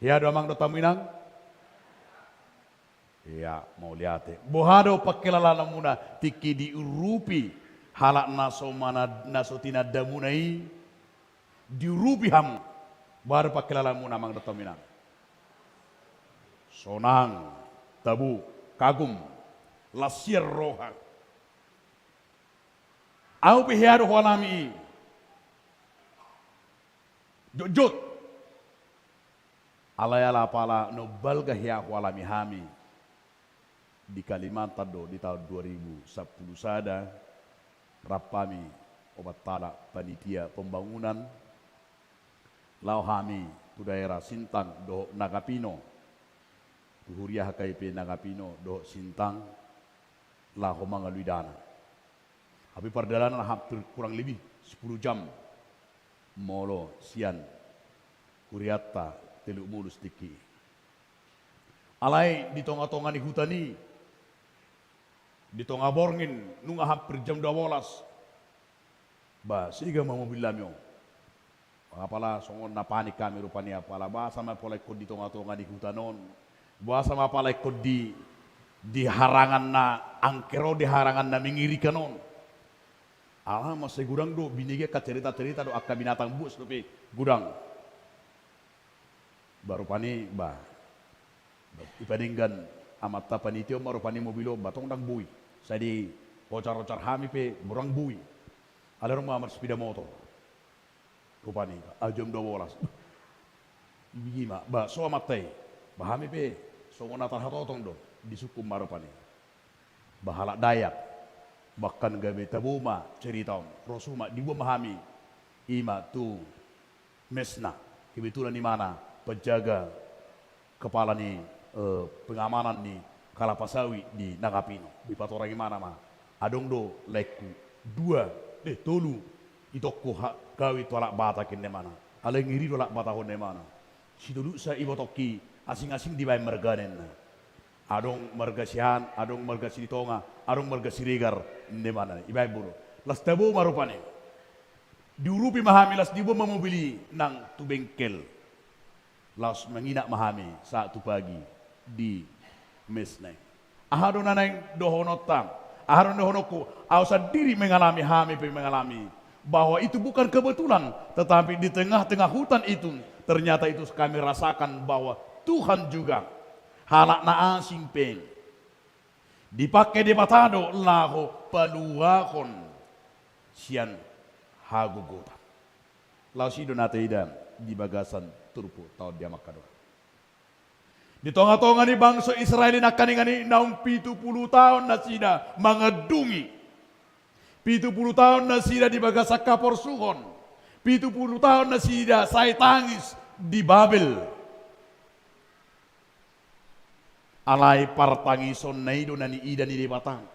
Speaker 6: Ya do amang do tamuinang? Ya mau lihat. Bohado pakilala muna tiki diurupi halak naso mana naso tinadamunai diurupi ham baru pakilala muna amang do tamuinang. Sonang, tabu, kagum, lasir roha. Au pihiado walami. Jojot. Alayala pala no balga hiya walami hami di Kalimantan do di tahun 2010 sada rapami obat tala panitia pembangunan lau hami tu daerah Sintang do Nagapino tu huriah KIP Nagapino do Sintang lau mangaludana. Tapi perjalanan hampir kurang lebih 10 jam molo sian kuriata teluk mulus tiki. Alai di tonga-tonga ni hutani, di tonga borngin, nunga hampir jam 12. Ba, siga mau bilamyo. Apala songon na panik kami rupanya apala ba sama pola ikut di tonga-tonga di hutanon. Ba sama pola ikut di harangan na angkero di harangan na mengirikan on. Alah masih gudang do binige ka cerita-cerita do akka binatang bus tapi gudang. Baru pani ba ipadinggan amat panitio baru pani mobilo batong dang bui sadi ocar-ocar hami pe burang bui ada rumah amat sepeda motor rupani jam 12 ibigima ba so amatay bahami pe so ngonatan hatotong do di suku marupani bahala Dayak bahkan gabe tabuma cerita rosuma di mahami ima tu mesna. Kebetulan di mana penjaga kepala nih pengamanan nih Kalapasawi di Nagapino. Di patorang mana mah. Adong do leku dua tolu itokku gawi tolak bata kene mana. Ale ngiri tolak bata kene mana. Si dulu sa ibo toki asing-asing di bay merganen. Adong marga sihan, adong marga siritonga, adong marga sirigar ne mana ibay buru. Las tabo marupane. Diurupi mahami las dibo mamubili ng tubengkel. Las menginak mahami saat tu pagi di mesnay. Ahado na nang dohonotang. Ahado dohonoku, awsa diri mengalami hami mengalami bahwa itu bukan kebetulan, tetapi di tengah-tengah hutan itu ternyata itu kami rasakan bahwa Tuhan juga halak na asing pen dipakai di batado laho paluakon sian hagugutan. Lausido nataidan di bagasan turpo tahun dia makadua. Di tonga-tonga ni bangsa Israel na kaningani naung 70 tahun na sida mangedungi. 70 tahun na sida di bagasa kaporsuhon. 70 tahun na sida saya tangis di Babel. Alay partangison na ido na ni ida ni debatang.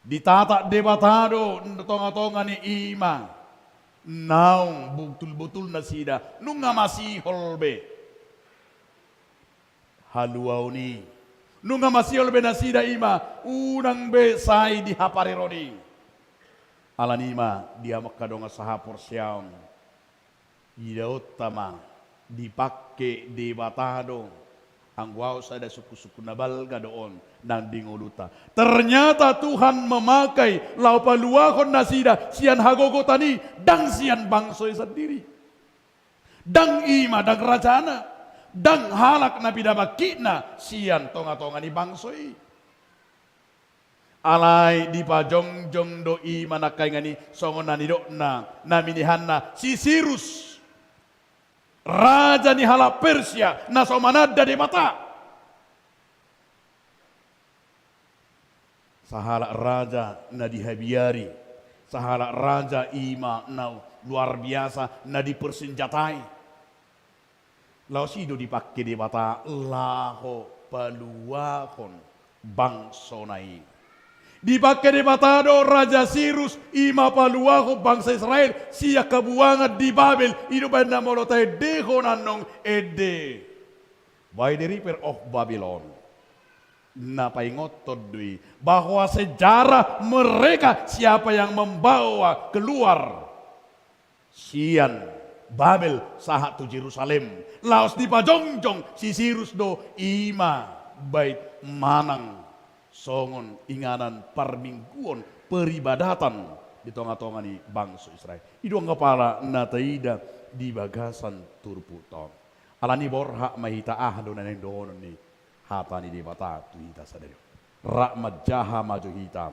Speaker 6: Ditata debatado tonga-tonga ni ima. Naung butul-butul na sida nung nga masihol be. Haluaw ni. Nung nga masihol be na sida ima, unang be say di haparironi. Alanima, dia makadonga sahapor siyang. Idaot tama, dipakke di batado. Ang wow sada suku-suku na balga doon ng dinguluta. Ternyata Tuhan memakai lau paluakon na sida, siyan hagogotani, dang siyan bangsoy sendiri. Dang ima, dang rajana. Dang halak na pidabaki na siyan tonga-tonga ni bangsoy. Alay di pa jong do i manakay nga ni songon na nido na naminihan na si Cyrus. Raja ni hala Persia na somanada di mata. Sahala raja na dihabiari. Sahala raja ima na luar biasa na dipersenjatai. Lausido dipakai di mata laho paluakon bangsonai. Dipakai di mata do Raja Cyrus ima paluako bangsa Israel siya kabuangan di Babel ino ba na molotay dehonan nong ede. By the river of Babylon. Napaingot todui bahwa sejarah mereka siapa yang membawa keluar sian Babel sahat tu Jerusalem. Laos di pajongjong si Cyrus do ima bait manang songon inganan parmingguon peribadatan di tonga-tonga ni bangsa Israel. Ido ang kepala nataida di bagasan turputon. Alani borha mahita ahdo na neng doon ni hata ni di bata tu hita sadari. Rakmat jaha maju hita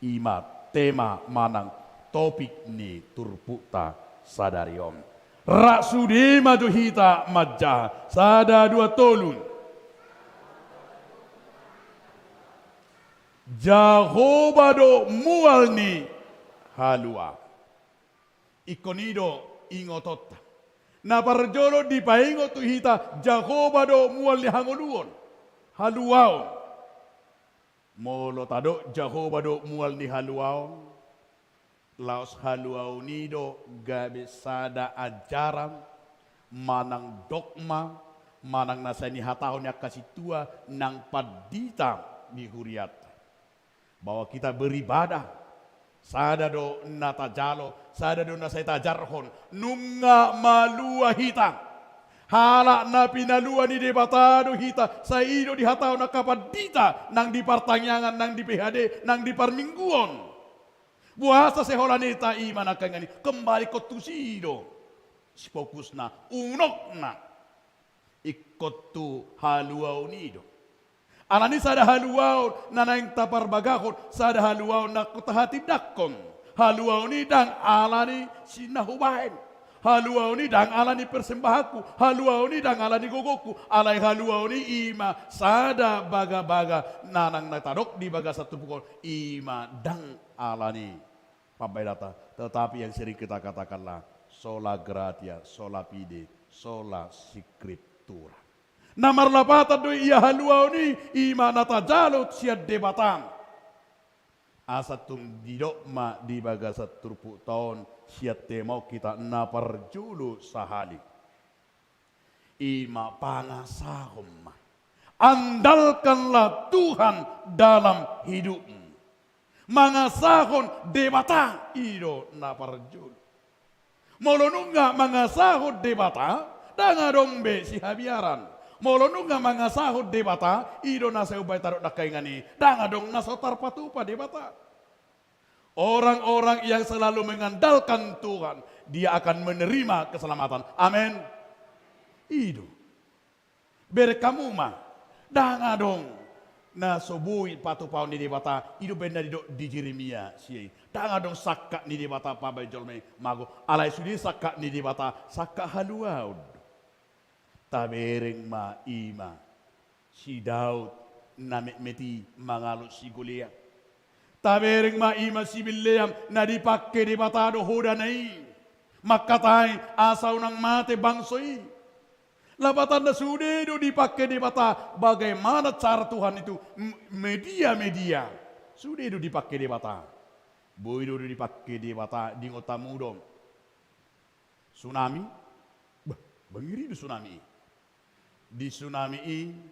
Speaker 6: ima tema manang topik ni turputa sadariom. Rak sudi maju hita majah sada dua tolun. Jahobado mualni halua. Ikonido ingotota. Na parjolo di paingo tu hita Jahobado mualni hangoluon. Haluao. Molo tado Jahobado mualni haluao. Laos haluau nido gabe sada ajaran manang dogma manang nasani hatahon yang kasih tua nang padita di huriat bahwa kita beribadah sada do natajalo sada do nasai tajarhon nunga malua hita halak na pinalua ni debatado hita saido di hatahon nakapadita nang di partanyangan nang di PHD nang di parmingguon. Buasa seholaneta iman akan ngani kembali ke tusido. Fokus na unok na ikut tu haluau nido. Alani sada haluau na naing tapar bagakon sada haluau na kutahati dakon. Haluau ni dang alani sinahubahen. Haluau ni dang alani persembahaku. Haluau ni dang alani gogoku. Alai haluau ni ima sada baga-baga nanang natadok di baga satu pukul ima dang alani pambai data. Tetapi yang sering kita katakanlah sola gratia, sola fide, sola scriptura. Namar lapata do iya haluau ni ima nata jalut sia debatang. Asa tung didok ma di bagasa turpu tahun sia temau kita napar julu sahali. Ima pangasahum. Andalkanlah Tuhan dalam hidupmu. Mangasahon debata ido napar julu. Molonunga mangasahon debata dangadong be si habiaran. Molonunga mangasahod debata, ido nasa ubay tarot na kaingani, dangadong nasa tarpatupa debata. Orang-orang yang selalu mengandalkan Tuhan, dia akan menerima keselamatan. Amin. Ido. Berkamu mah, dangadong nasa bui patu paun di debata, ido benda di Jeremia sih. Dangadong sakka ni debata pabay jolme mago, alay sudi sakka ni debata, sakka haluaud. Tabereng ma ima si Daud na meti mangalut si Goliat. Tabereng ma ima si Bileam na dipakai di batado hodanai. Makatay asaw ng mate bangsoy. Labatan na sudedo dipakai di bata. Bagaimana cara Tuhan itu media. Sudedo dipakai di bata. Boido dipakai di bata di ngotamudom. Tsunami. Bangiri di tsunami. Di tsunami ini,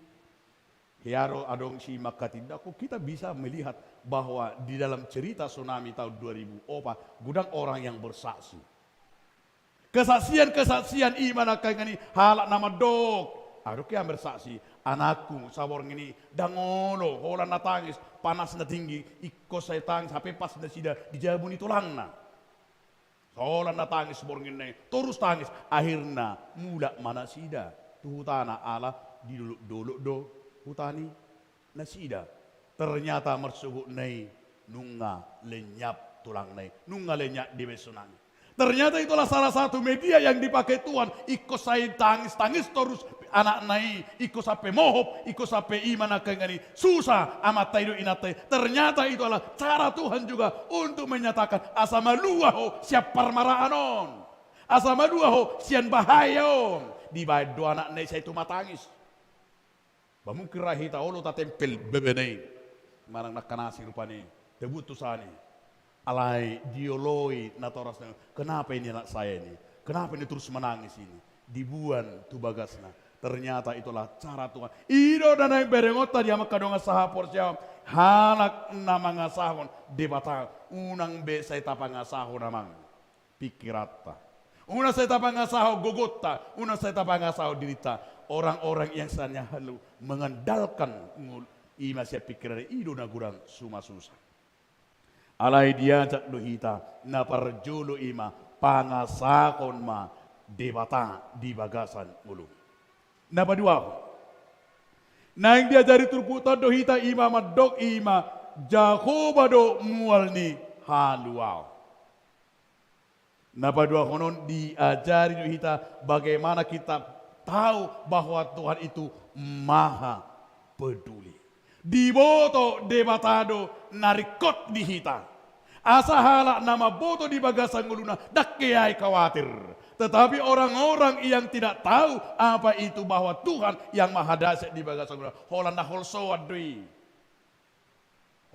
Speaker 6: hiaro adong si makatindaku, kita bisa melihat bahwa di dalam cerita tsunami tahun 2004, gudang orang yang bersaksi. Kesaksian iman akan ini halak nama dok. Adok yang bersaksi, anakku saborng ini dangono, holan na tangis, panas na tinggi, ikut saya tangis, sampai pas na sida dijabuni tulang na. Holan na tangis saborng ini, terus tangis, akhirnya mula mana sida. Tuhutana ala di dulu do hutani nasida ternyata mersugut nai nunga lenyap tulang nai nunga lenyap di besunani. Ternyata itulah salah satu media yang dipakai Tuhan. Ikut saya tangis terus anak nai ikut sampai mohop ikut sampai iman akangani susah amat taido inatai. Ternyata itu adalah cara Tuhan juga untuk menyatakan asamaluaho siap parmaraanon asamaluaho sian bahayon. Di bawah dua anak nai saya itu matangis. Bamungkin rahita olo ta tempel bebenei. Marang nakanasi rupane. Debut tusani. Alai dioloi natorasnya. Kenapa ini anak saya ini? Kenapa ini terus menangis ini? Dibuan tu bagasna. Ternyata itulah cara Tuhan. Ido dan naik berengota dia makadonga sahapor siya. Halak nama ngasahon debata. Unang be saya tapa ngasahon namang. Pikirata. Una saya tapa ngasaho gogota, una saya tapa ngasaho dirita. Orang-orang yang sanya halu mengandalkan ima sia pikiran ido na gurang suma susah. Alai diajak lohita na parjulu ima pangasakon ma debata di bagasan mulu. Na padua. Na yang diajari turputa dohita ima madok ima Jahobado mualni haluau. Napa dua konon diajari kita bagaimana kita tahu bahwa Tuhan itu maha peduli. Diboto debatado narikot di hita. Asa halak nama boto di bagasan nguluna dakkeai khawatir. Tetapi orang-orang yang tidak tahu apa itu bahwa Tuhan yang maha dahsyat di bagasan nguluna. Holan nahol soadui.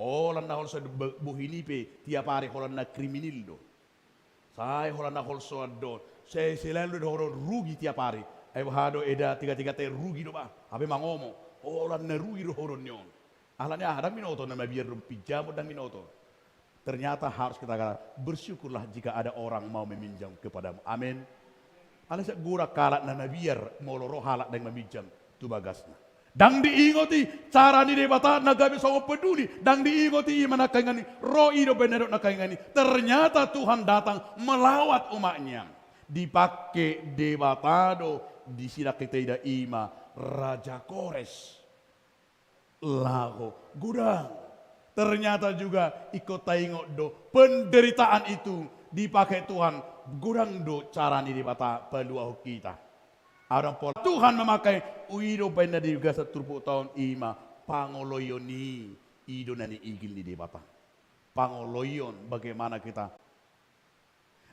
Speaker 6: Holan nahol soadui buhinipe tiap hari holan na kriminil do. Saya holan nahol soadon. Saya selalu holan rugi tiap hari. Ayo hado eda tiga-tiga te rugi do ba. Habe mangomo. Holan na rugi do horon nyon. Ahlanya ada minoto nama biar pijam dan minoto. Ternyata harus kita kata bersyukurlah jika ada orang mau meminjam kepadamu. Amin. Alasa gura kalat na biar moloro halak dan meminjam tu bagasna. Dang diingoti cara ni debata nagabi songo peduli. Dang diingoti imana kaingani roh ido benerok na kaingani. Ternyata Tuhan datang melawat umatnya. Dipakai debatado di sila kita ida ima Raja Kores. Lago gudang. Ternyata juga ikut tengok do penderitaan itu dipakai Tuhan gudang do cara ni debata peluang kita. Orang pola Tuhan memakai uido benda di juga seturpuk tahun ima pangoloyoni ido nani igil di debata. Pangoloyon bagaimana kita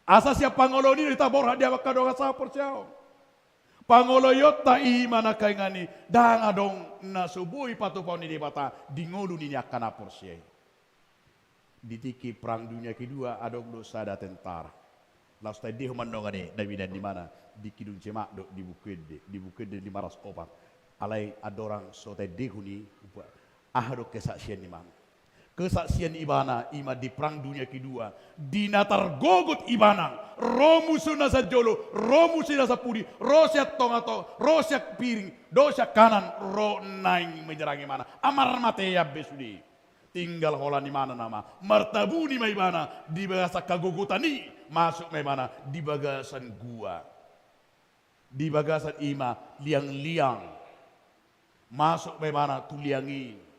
Speaker 6: Asa siya Pangulo ni tabor dia makadonga sa porsiao. Pangulo yotta imana kay ngani danga dong nasubuhi patupaw ni bata dingolu ni akan porsiai. Ditiki perang dunia kedua adong dosa da tentara. Lalu tadi dia mandongane Nabi dan di mana di Kidung Cemak do di Bukede 504. Alai adorang so tadi huni do kesaksian di mana. Kesaksian ibana ima di perang dunia kedua dinatar gogut ibana romusuna sa jolo romusina sa pudi rosyak tongato rosyak piring dosyak kanan ro naing menyerangi mana amar mate ya besudi tinggal hola di mana nama martabu ni maibana di bagasa kagugutani masuk maibana di bagasan gua di bagasan ima liang-liang masuk maibana tuliangi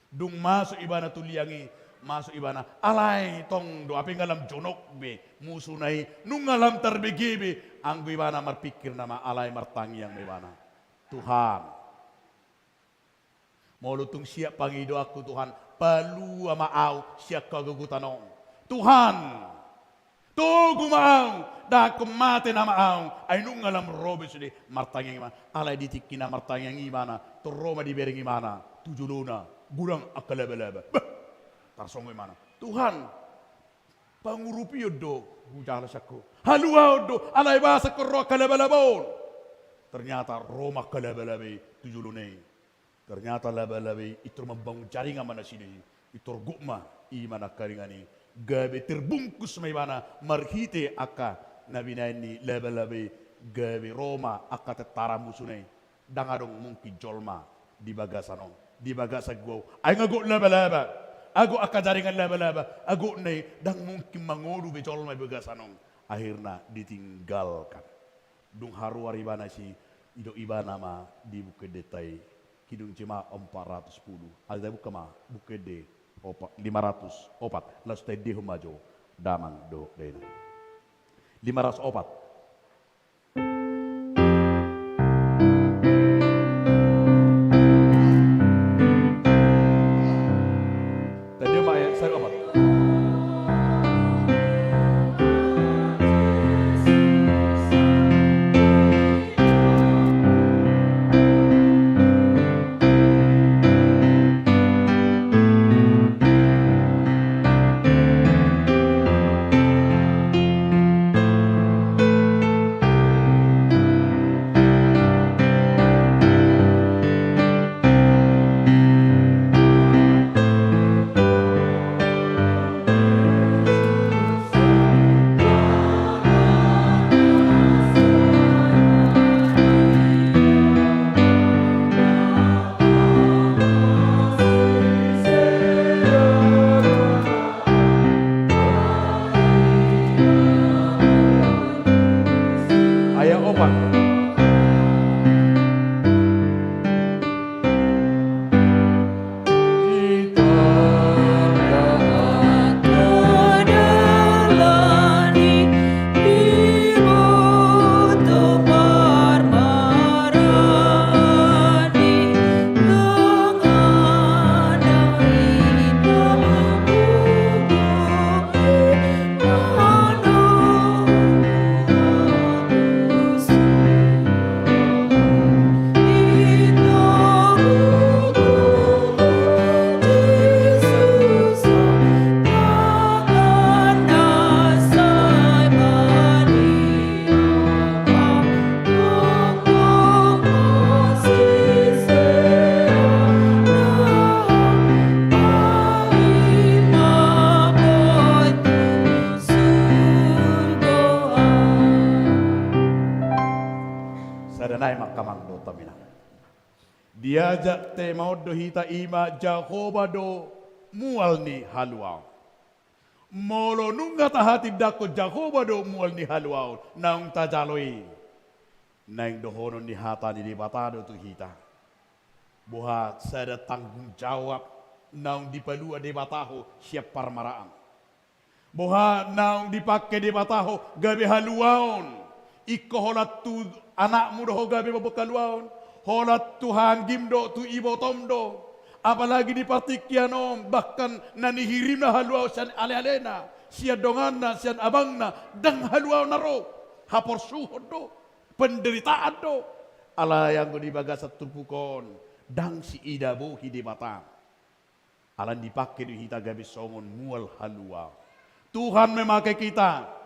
Speaker 6: dung masuk ibana tuliangi masuk ibana alai tong do ape ngalam jonok be musunai nung ngalam terbegebe anggo ibana marpikir nama alai martangi yang ibana Tuhan mau lutung siap pangi doaku Tuhan palu ama au siap kagugutanong Tuhan tugu mau dah kemate nama au ai nung ngalam robe sude martangi ibana alai ditikina martangi yang ibana toroma dibering ibana tujuluna gurang akalaba-laba. Tarsongo mana? Tuhan, pangurupi yodo, bujala sako. Haluau do, alai bahasa kero akalaba-labon. Ternyata Roma akalaba-labe tujulune. Ternyata laba-labe itu membangun jaringan mana sini. Itu gukma imana karingani. Gabe terbungkus may mana marhite aka nabina ini laba-labe gabe Roma aka tetara musunai. Dangadong mungkin jolma di bagasanong. Di bagasa gua, ay ngago laba-laba, ago akajaringan laba-laba, ago nay dang mungkin mangolu becol may bagasanong, akhirnya ditinggalkan. Dung haru waribana si ido iba nama di Bukede tay, Kidung Cemak 410, ada buka ma Bukede 504, lalu tay di humajo damang do den 504. Diajak te mau do hita ima Jahoba do mual ni haluau. Molo nunga tahati dako Jahoba do mual ni haluau naung tajaloi. Naing dohono ni hata ni batado tu hita. Buha sada tanggung jawab naung dipalua de bataho siap parmaraan. Buha naung dipakai de bataho gabe haluaon. Iko holat tu anakmu doho gabe babakaluaon. Holat Tuhan gimdo tu ibo tomdo. Apalagi di partikianom bahkan nanihirim na haluau san ale-alena. sian donganna, sian abangna, dang haluau naro, hapor suhod do, penderitaan do. Ala yang di bagasat turpukon, dang si ida buhi di mata. Alan dipakai di hita gabi songon mual haluau. Tuhan memakai kita.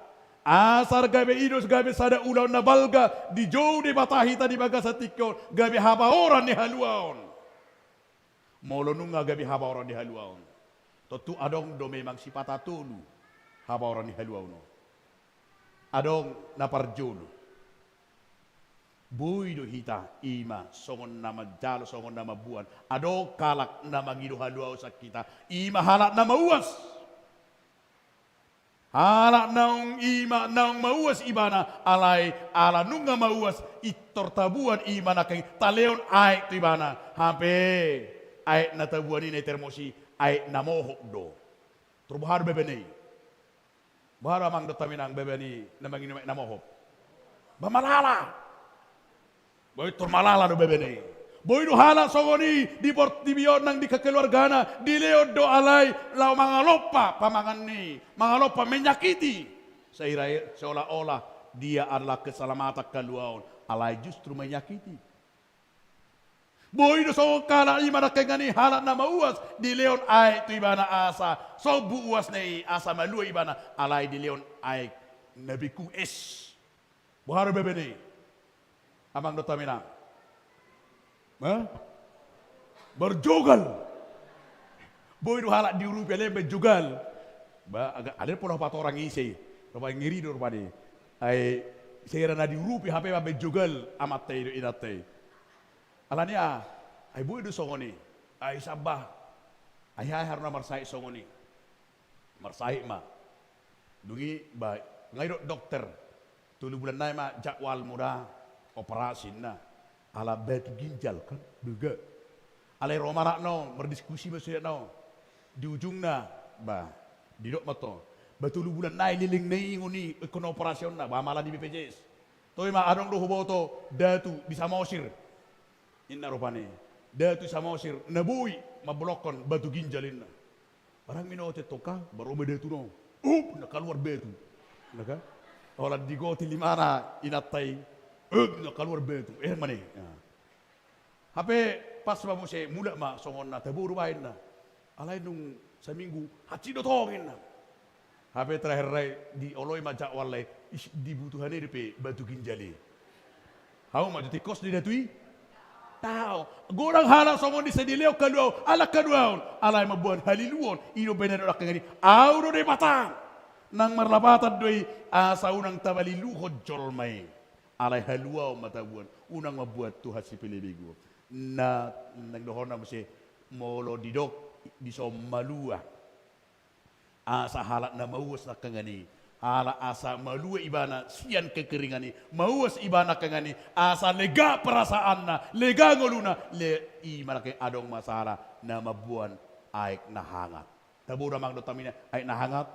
Speaker 6: Asar gabe idus gabe sada ulau na balga di jauh di mata hita di bagasat tikon gabe haba orang di haluaon. Molo nunga gabi haba orang di haluaon. Totu adong do memang sipata tulu haba orang di haluaon. Adong naparjolo. Bui do hita ima songon nama jalo songon nama buan. Adong kalak nama gido haluaon sak kita. Ima halak nama uas. Halak naung ima naung mauas ibana alai ala nunga mauas itor tabuan imana kay taleon ay tu ibana hampe ay natabuan ini termosi ay namohok do. Terbahar bebeni. Bahar amang do taminang bebeni namang ini namohok. Bamalala. Boy turmalala do bebeni. Boy do hala songoni di portibion nang di kekeluargana di leod do alay lau mangalopa pamangan ni mangalopa menyakiti seirai seolah-olah dia adalah keselamatan kaluaon alay justru menyakiti. Boy do so kala imana kengani hala nama uas di leon ay tu ibana asa so bu uas nei asa malu ibana alay di leon ay nabiku es. Buhar bebeni. Amang do tamina. Berjugal. Boy do halak di rupiah le berjugal. Ba agak ada pun apa orang isi. Rupa ngiri do rupa ni. Ai saya na di rupiah HP berjugal amat tei do idat tei. Alania ai boy do songoni. Ai sabah. Ai haruna marsai songoni. Marsai ma. Dungi ba ngai do dokter. Tulu bulan nai ma jadwal muda operasi na. Ala batu ginjal kan juga. Alai romarak no berdiskusi masih no. Di ujungna bah di dok mato. Batu lu bulan naik liling nei nguni ekonomi operasion na bah malah di BPJS. Toi ma adong do hoboto datu bisa mosir. Inna rupane. Datu sama mosir nabui mablokon batu ginjalin na. Orang minote toka baru datu no. Nak keluar batu. Naka? Orang digoti limana inatai. Nak keluar betu, mana? Hape pas bamu se mula ma songon na taburu bain na. Alai nung seminggu haci do tongin na. Hape terakhir rai di oloi ma jakwal lai dibutuhan ini pe batu ginjali. Hau ma juti kos di datui? Tahu. Gorang hala songon di sedileo kaduau, ala kaduau. Alai ma buan haliluon ino benar dak ngani. Auro de matang. Nang marlapatan doi asa unang tabali luho jolmai. Alay haluaw matabuan unang mabuat Tuhan si pilibigo na nagdohon na mo si molo didok di so malua asa halak na mauwas na kangani hala asa malua ibana sian kekeringani mauwas ibana kangani asa lega perasaan na lega ngoluna le i malaki adong masalah na mabuan aik na hangat tabura mang do tamina aik na hangat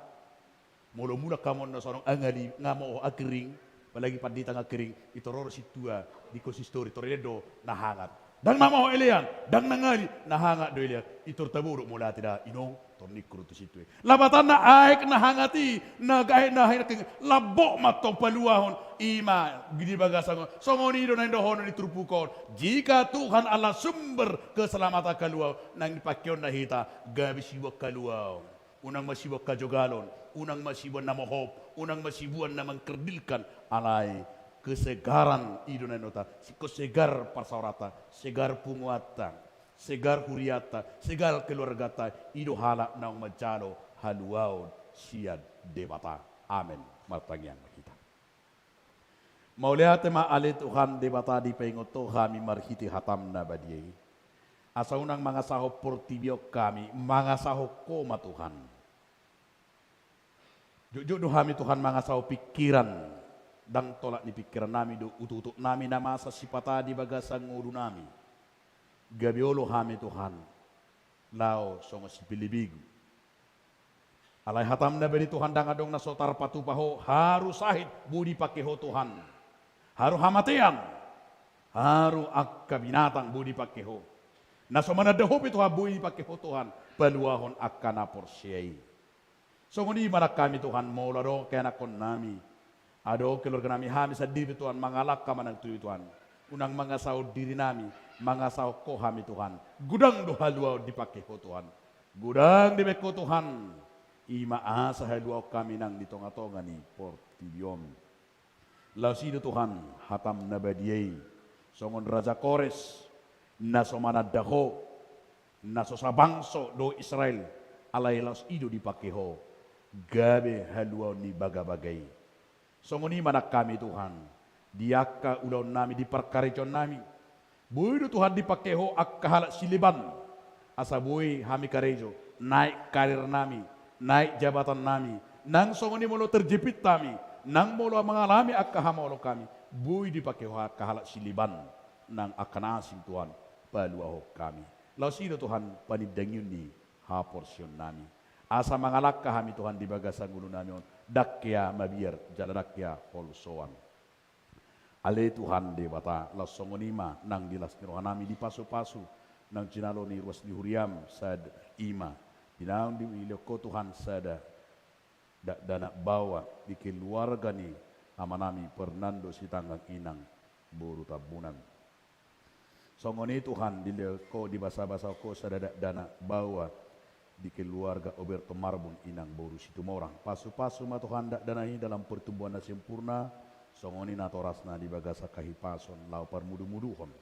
Speaker 6: molo mula kamon na sorong angali ngamo akering apalagi pada di tengah kering itu roro situa di konsistori toredo nahangat dan mama elian dan nangali nahangat do elian itu taburu mula tidak inong tornikur tu situ labatan na aik nahangati nagahe nahin labok mato paluahon ima gidi bagasang songoni do nang dohon di turpukon jika Tuhan Allah sumber keselamatan kaluau nang dipakyon na hita gabi siwa kaluau unang masiwa kajogalon unang masibuan na mohop, unang masibuan na mengkerdilkan alai kesegaran idonan nota, kesegar parsaurata, segar punguata, segar huriata, segar keluargata, ido halak naung majalo haluau siad debata. Amin. Martangyang kita. Maulihat tema alit Tuhan debata di pengoto kami marhiti hatam na badiai. Asa unang mga saho portibio kami, mga saho koma Tuhan. Jujur dohami Tuhan mangasau pikiran dan tolak di pikiran nami do utuk nami nama asa sipata di bagasang ngudu nami gabiolo hami Tuhan lao songo sipilibigu alai hatam na beri Tuhan dang adong na sotar patu paho harus sahid budi pakeho Tuhan haru hamatian haru akka binatang budi pakeho na somana dahopi Tuhan budi pakeho Tuhan paluahon akka na porsiai Songoni mana kami Tuhan mula do kaya nakon nami. Ado keluarga nami hami sa diri Tuhan mangalak ka manang tuyo Tuhan. Unang mangasaw diri nami, mangasaw ko hami Tuhan. Gudang do halua dipake ko Tuhan. Gudang di ko Tuhan. Ima asa halua kami nang ditonga-tonga ni Portibion. Lausido Tuhan hatam nabadiyay. Songon Raja Kores na somana daho na sosabangso do Israel alay laus ido dipakeho. Gabe halua ni bagabagay. Songoni manak kami Tuhan. Diaka ulaw nami diperkaricon nami. Buido Tuhan dipakeho ak kahalak siliban. Asa bui hami karejo. Naik karir nami. Naik jabatan nami. Nang songoni molo terjepit kami. Nang molo mengalami ak kahamolo kami. Bui dipakeho ak kahalak siliban. Nang akanasing Tuhan. Paluaho kami. Lausido Tuhan panidangin ni ha porsion nami. Asa mangalak kami Tuhan di bagasan gulu nami on dakya mabir jala dakya holsoan. Ale Tuhan de bata lasongonima nang dilas nami di pasu-pasu nang jinalo ni ruas ni huriam sad ima. Dinang di iloko Tuhan sada dana bawa di keluarga ni amanami Fernando Sitanggang Inang buru tabunan. Songoni Tuhan dileko di basa-basa ko sada dana bawa di keluarga Oberto Marbun Inang Boru Situmorang. Pasu-pasu ma Tuhan danahi dalam pertumbuhan na sempurna. Songoni na torasna di bagasa kahipason lau parmudu-muduhon.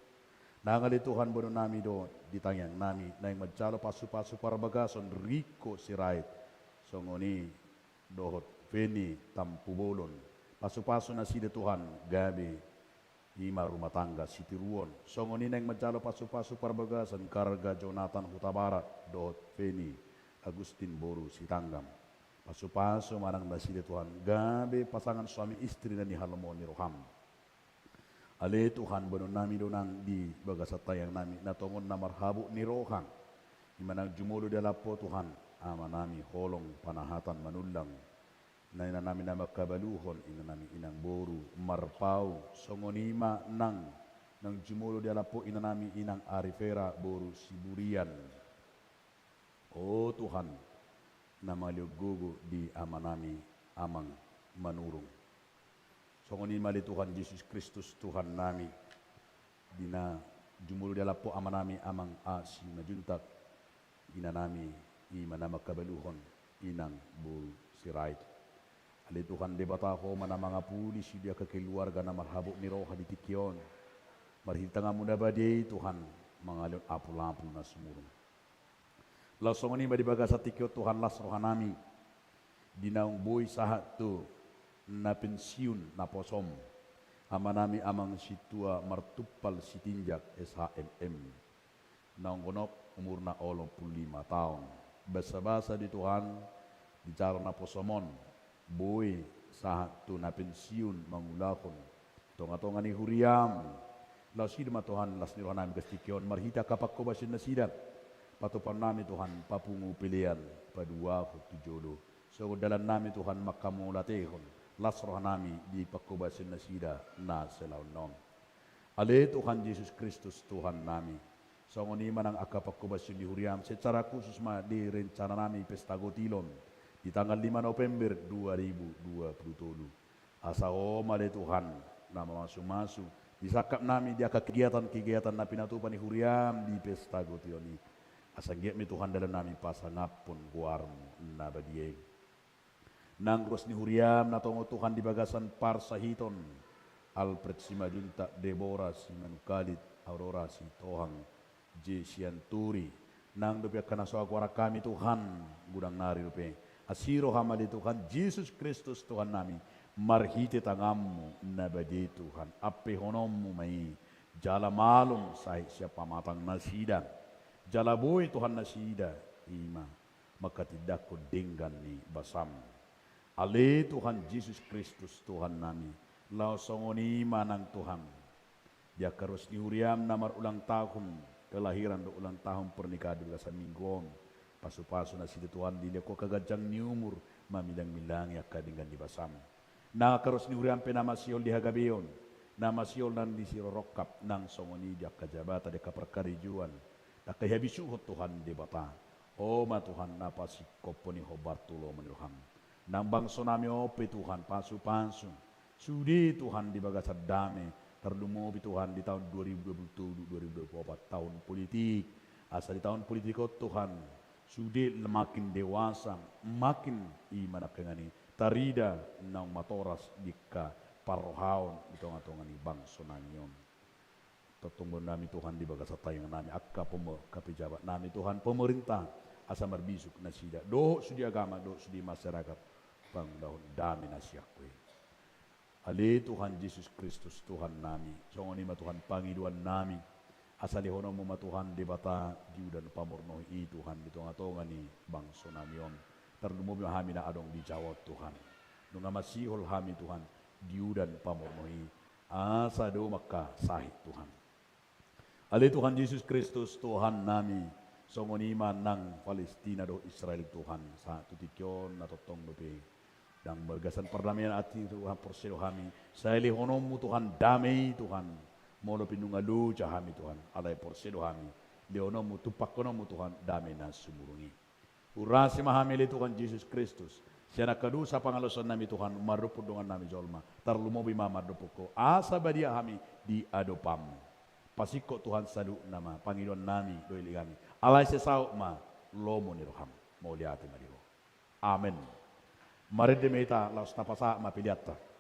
Speaker 6: Nangali Tuhan bono nami do ditanyang nami na yung magcalo pasu-pasu para bagason Rico Sirait. Songoni dohot Feni Tampubolon. Pasu-pasu na sida Tuhan gabi ima rumah tangga Sitiruon. Songoni na yung magcalo pasu-pasu para bagasan Karga Jonathan Hutabarat dohot Feni Agustin Boru Sitanggam. Pasu-pasu manang nasida Tuhan. Gabi pasangan suami istri na ni Halmo ni Roham. Ale Tuhan bono nami donang di bagasatayang nami natongon na marhabu ni Rohang. Imanang jumulo de lapo Tuhan. Ama nami holong panahatan manulang. Na ina nami na makabaluhon. Ina nami inang Boru marpau. Songonima nang jumulo de lapo ina nami inang Arifera Boru Siburian. Oh Tuhan, nama gugu di amanami amang manurung. Songoni mali Tuhan Yesus Kristus Tuhan nami. Dina jumulu dia lapo amanami amang asi najuntak. Ina nami imanama kabaluhon inang buru sirait. Ali Tuhan debataho mana mga pulis dia ke keluarga na marhabuk ni roha di tikyon. Marhintang muna badai Tuhan mangalun apu-lapu na sumurung. Langsung ini bagi bagasa tikyo Tuhan las rohanami dinaung boy sahat tu na pensiun na posom amanami amang situa martupal sitinjak SHMM naung gonok umur na 85 tahun basa-basa di Tuhan bicara na posomon boy sahat tu na pensiun mangulakon tonga-tonga ni huriam lasidma Tuhan las ni rohanami kastikyon marhita kapak ko basin na sidat patupan nami Tuhan papungu pilihan padua jodoh. So dalam nami Tuhan makamu latihon lasroh nami di pakubasin nasida na selaunon. Ale Tuhan Yesus Kristus Tuhan nami. So ngoni manang akapakubasin di huriam secara khusus ma di rencana nami pesta gotilon di tanggal 5 November 2027. Asa male Tuhan nama masu-masu disakap nami di kegiatan-kegiatan na pinatupan di huriam di pesta gotilon ini. Asanggiat mi Tuhan dalam nami pasangapun guarmu na badiyeng. Nang ros ni huriam na tongo Tuhan di bagasan parsahiton. Alfred Simajunta, Deborah Simanukalit, Aurora Sitohang, J. Sianturi. Nang dopiak kanaswa kuara kami Tuhan, gudang nari dope. Asiro hamali Tuhan, Yesus Kristus Tuhan nami. Marhiti tangammu na badiyeng Tuhan. Ape honommu mai. Jala malum sahih siapa matang nasidang. Jalaboy Tuhan nasida ima maka tidak ko denggan ni basam. Ale Tuhan Yesus Kristus Tuhan nami. Lau songoni manang Tuhan. Dia karus ni huriam namar ulang tahun kelahiran do ulang tahun pernikahan di belasan mingguan. Pasu-pasu na sida Tuhan dili ko kagajang ni umur mamilang-milang ya kadinggan di basam. Na karus ni huriam penama siol di hagabeon. Nama siol nan di sirorokap nang songoni dia kajabata de kaperkarijuan. Nakaya bisuhot Tuhan di bata. Oh ma Tuhan napa si koponi hobartulo menilham. Nang bangso nami ope Tuhan pasu-pasu. Sudi Tuhan di bagasa dame. Terdumobi Tuhan di tahun 2022-2024 tahun politik. Asal di tahun politik Tuhan. Sudi makin dewasa. Makin iman kengani. Tarida nang matoras dika parohaon di tengah-tengah ni bangso nami yon. Tetunggu nami Tuhan di bagasa tayang nami akka pejabat nami Tuhan pemerintah asa marbisuk nasida doh sudi agama doh sudi masyarakat bang dahon dami nasyakwe ali Tuhan Yesus Kristus Tuhan nami songoni ma Tuhan pangiduan nami asa lihono mo ma Tuhan di bata diudan pamorno i Tuhan di tonga-tonga ni bangso nami on terdumobi hami na adong di Jawa Tuhan nunga masihol hami Tuhan diudan pamorno i asa do maka sahih Tuhan ali Tuhan Yesus Kristus Tuhan nami songonima nang Palestina do Israel Tuhan sa tutikyon na totong lupi dan bergasan perdamaian ati Tuhan perselo kami sa lihonomu Tuhan damai Tuhan molo pinungalu cahami Tuhan alay perselo kami lihonomu tupakonomu Tuhan damai na sumurungi urasi mahamili Tuhan Yesus Kristus siya nakadu sa pangalosan nami Tuhan marupod dengan nami jolma tarlumobi mamarupoko asa badia kami di adopam pasiko Tuhan sadu nama Panginoon nami doili kami alay sesau ma lomo niroham mau lihat mariho amen mari demeta laus napasa mapiliata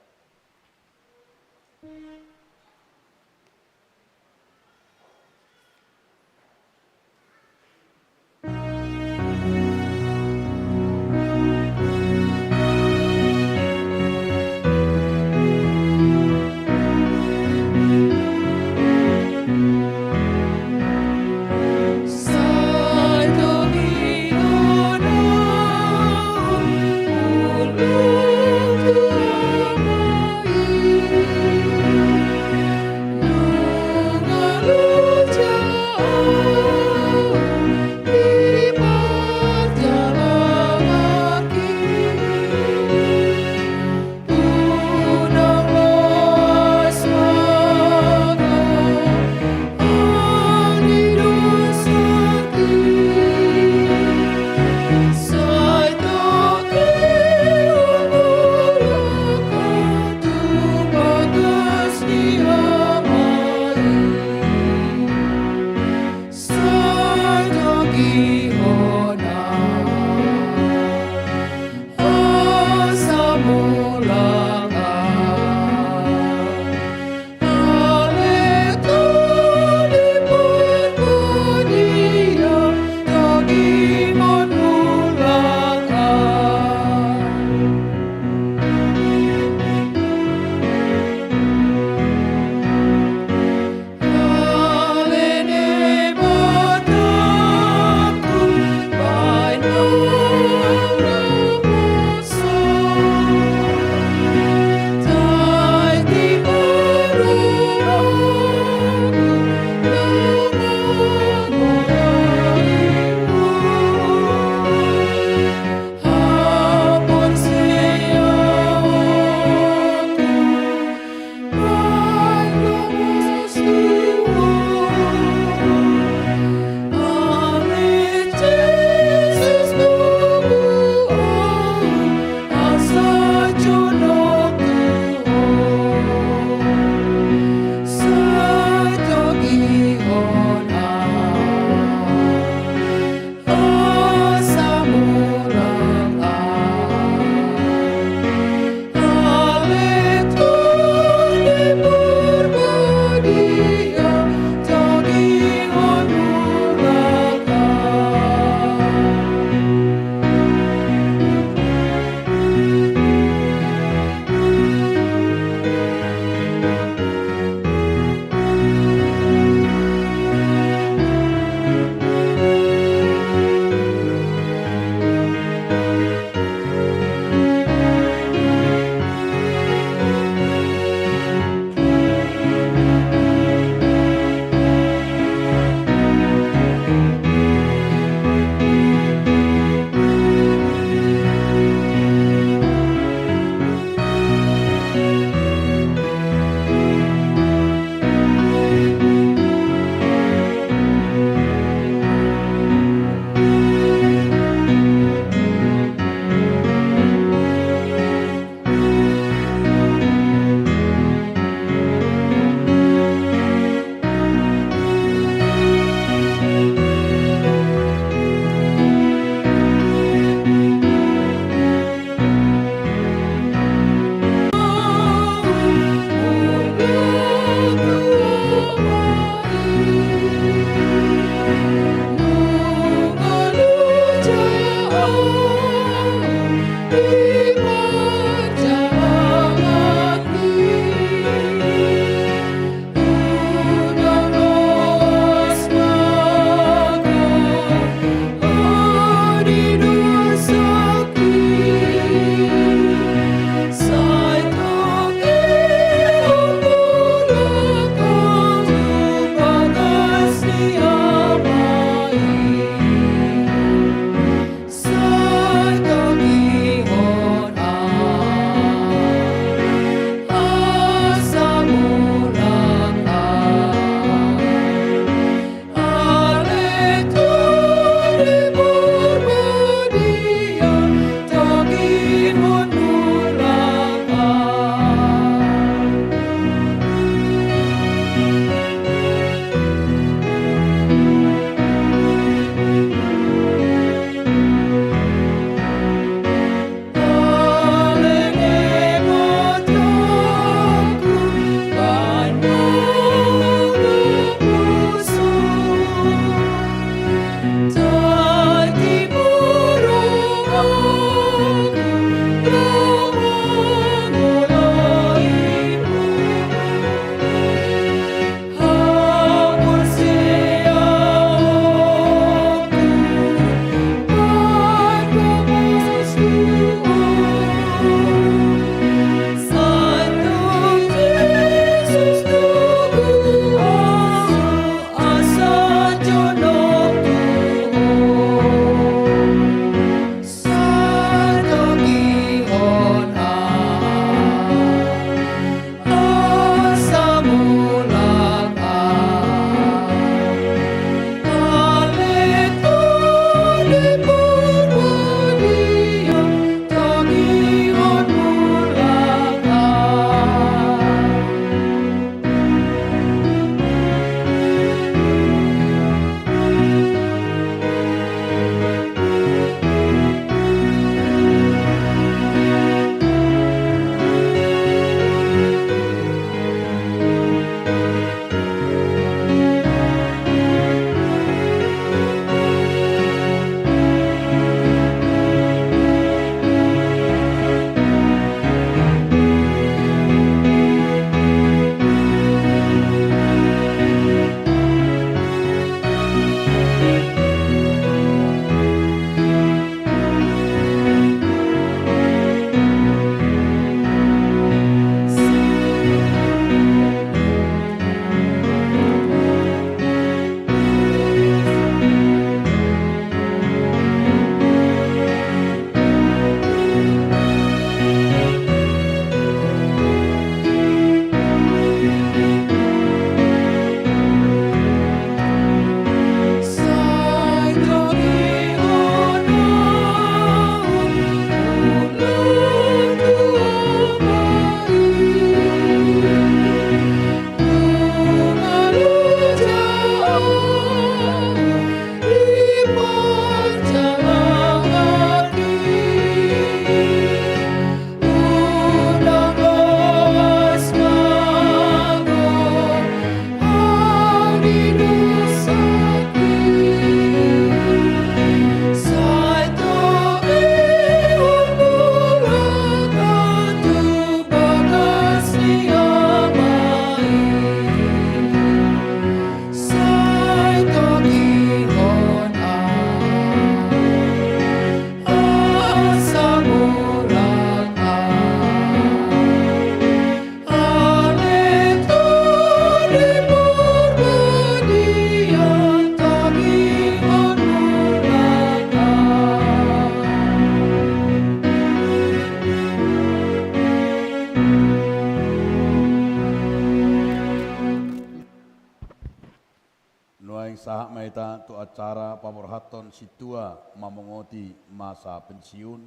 Speaker 6: Nuaing sahak maita tu acara pamorhaton situa mamongoti masa pensiun.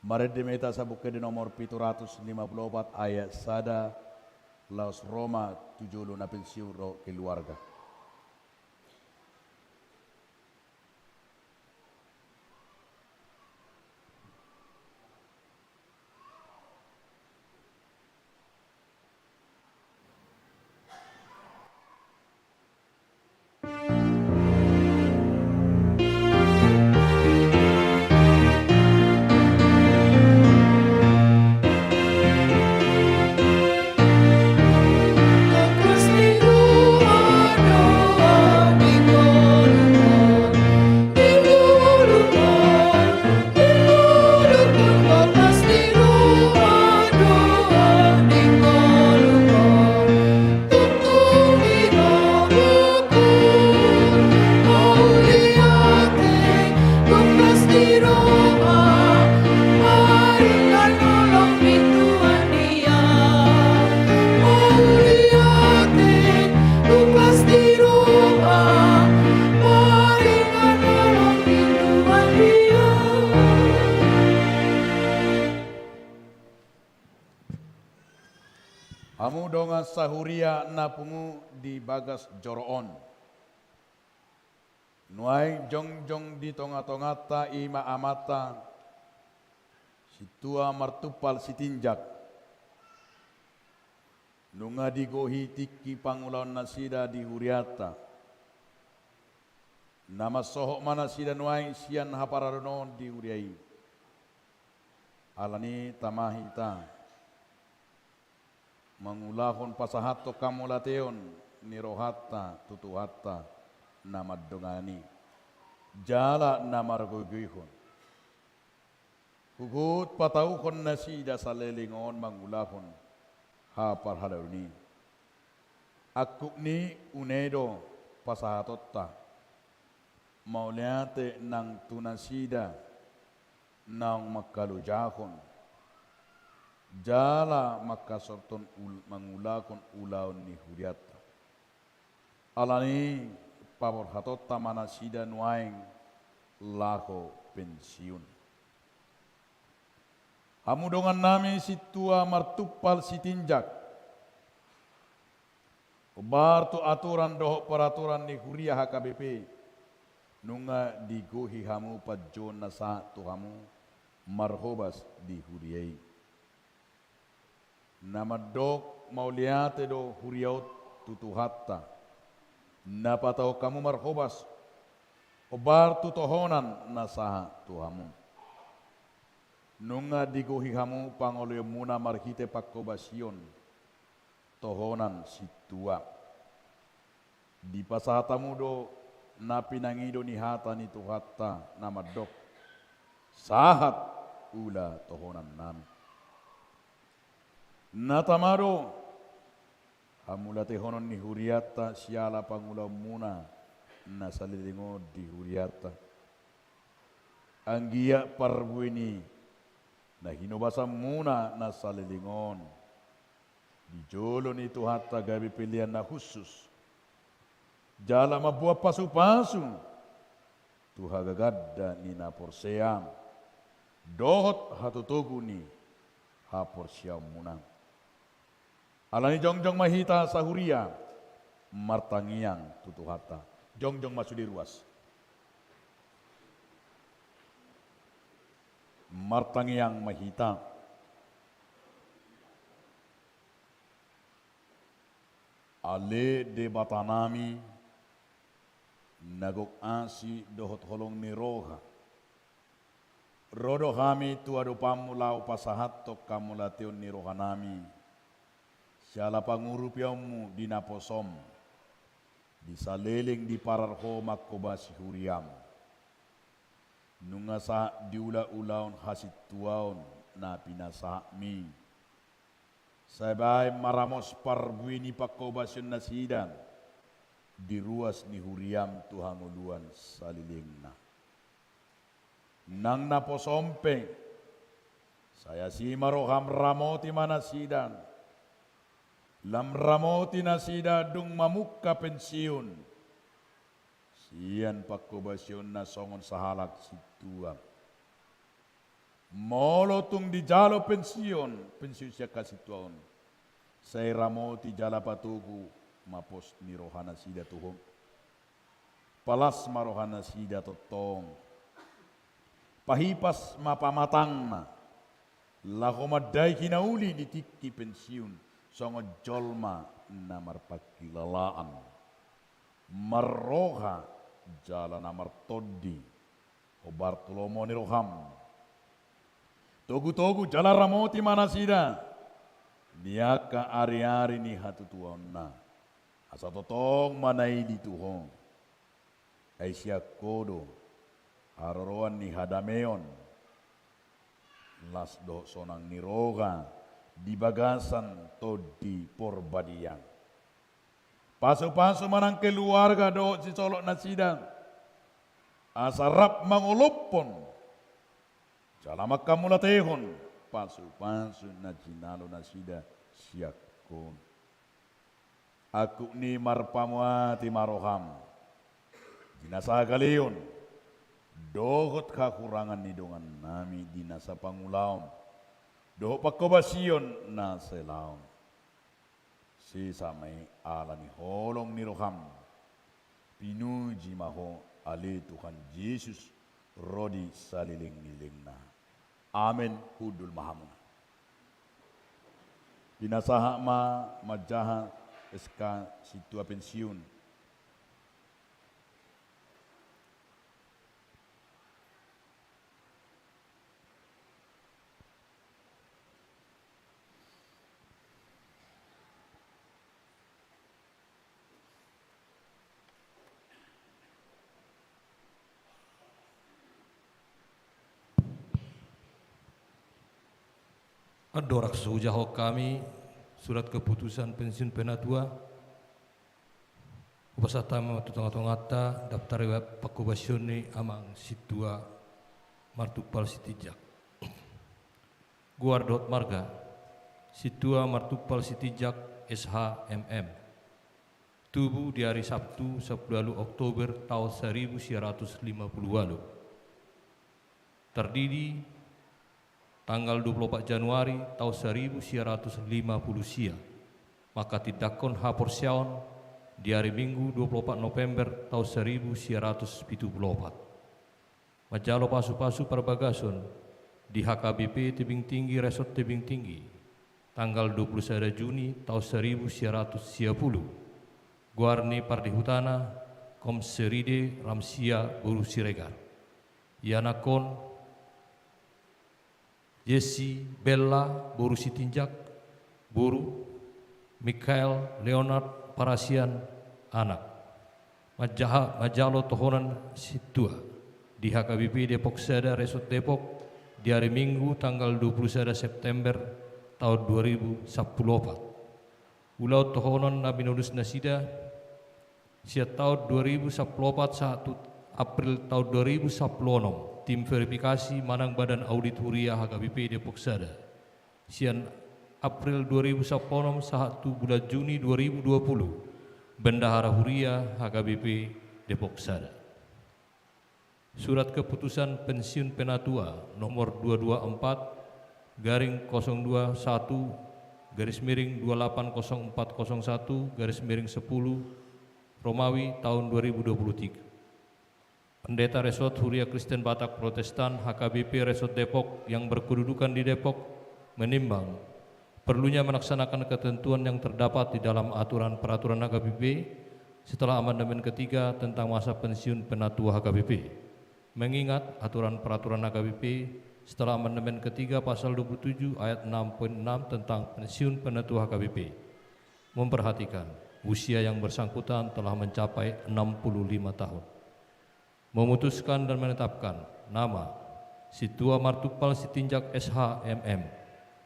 Speaker 6: Marede meta sabuke di nomor 754 ayat sada Laos Roma 70 na pensiun ro keluarga. Hamu donga sahuria napungu di bagas joroon. Nuai jong di tonga-tongata ima amata. Situa martupal sitinjak. Nunga digohi tiki pangulaon nasida di huriata. Nama sohok manasida nuai sian hapararono di huriai. Alani tamahita. Mangulahon pasahato kamulateon nirohatta tutuhatta nama dongani jala nama raguyuhon hugut patauhon nasida salelingon mangulahon hapar hadaruni akukni unedo pasahatotta mauliate nang tunasida nang makalujahon jala maka sorton mangulakon ulaon ni huriata. Alani pabor hatota manasida nuaing lako pensiun. Hamudongan nami situa martupal sitinjak. Obar tu aturan dohok peraturan ni huria HKBP. Nunga digohi hamu pajon nasa tu hamu marhobas di huriai. Nama dok mauliate do huriaut tutuhatta. Napa tahu kamu marhobas. Obar tutohonan nasaha tuhamu. Nunga digohi hamu pangolio muna marhite pakobasion. Tohonan situa. Di pasahatamu do napi nangido ni hata ni tuhatta nama dok. Sahat ula tohonan nami. Natamaro hamulate honon ni huriata siala pangula muna nasalilingo di huriata anggia parbuini na hinobasa muna nasalilingon di jolo ni tuhata gabi pilihan na khusus jala mabuah pasu-pasu tuhagagadda ni na porseam dohot hatutuguni ha porsiam munang alani jongjong mahita sahuria martangiang tutuhata jongjong masudi ruas martangiang mahita ale de batanami nagok asi dohot holong ni roha rodo kami tuado pamulau pasahato kamulateo ni rohanami siala pangurupiamu di naposom di saleling di pararho makobasi huriam nunga sa diula-ulaon hasit tuaon na pinasami sabay maramos parbuini pakobasyon na sidang di ruas ni huriam tuhanguluan saliling na nang naposompe saya si maroham ramoti manasidang lam ramoti nasida dung mamukka pensiun Sian pakobasyon na songon sahalak situa. Molotung di jalo pensiun siya kasituan. Saya ramoti jala patuku mapos ni rohana sida tuhong. Palas marohana sida totong. Pahipas mapamatang na. Lako maday kinauli di tiki pensiun. Songo jolma na marpakilalaan. Marroha jala na martodi. O Bartolomo ni roham. Togu-togu jala ramoti mana sida. Niaka ari-ari ni hatutuan na. Asa totong manay di tuhong. Ay siya kodo. Haroroan ni hadameon. Lasdo sonang niroga. Di bagasan to di porbadiang. Paso-paso manang keluarga do si solok na sidang. Asarap mangulupon. Jalamak kamulatehon. Paso-paso na jinalo na sida siyakon. Aku ni marpamuati maroham. Dinasa galion. Dohot kakurangan ni dongan nami dinasa pangulaon. Dohot pakobasion na selaon. Si samay ala ni holong ni roham. Pinuji maho ali Tuhan Yesus rodi saliling-niling na. Amen hudul mahamuna. Pinasaha majaha SK situa pensiun.
Speaker 7: Adorak sujahok kami surat keputusan pensiun penatua upasatama tutong-tongata daftar web pakubasyoni amang situa martupal sitijak guardot marga situa martupal sitijak SHMM tubuh di hari Sabtu 10 Oktober tahun 1950 lalu terdiri tanggal 24 Januari tahun 1950 sia. Maka tidakon hapor siaon di hari Minggu 24 November tahun 1974. Majalo pasu-pasu perbagason di HKBP Tebing Tinggi Resort Tebing Tinggi tanggal 21 Juni tahun 1950. Guarni Pardihutana Komseride Ramsia Buru Siregar. Yanakon Jesse Bella Buru Sitinjak Buru Mikael Leonard Parasian anak Majalo Tohonan Situa di HKBP Depok Sada Resort Depok di hari Minggu tanggal 21 September tahun 2014 Ulau Tohonan Nabi Nudus Nasida sia tahun 2014 1 April tahun 2016 tim verifikasi Manang Badan Audit Huria HKBP Depok Sada. Sian April 2010 1 bulan Juni 2020 Bendahara Huria HKBP Depok Sada. Surat keputusan pensiun penatua nomor 224 garing 021 garis miring 280401 garis miring 10 Romawi tahun 2023. Pendeta Resort Huria Kristen Batak Protestan HKBP Resort Depok yang berkedudukan di Depok menimbang perlunya melaksanakan ketentuan yang terdapat di dalam aturan peraturan HKBP setelah amandemen ketiga tentang masa pensiun penatua HKBP. Mengingat aturan peraturan HKBP setelah amandemen ketiga pasal 27 ayat 6.6 tentang pensiun penatua HKBP memperhatikan usia yang bersangkutan telah mencapai 65 tahun. Memutuskan dan menetapkan nama Situa Martupal Sitinjak SHMM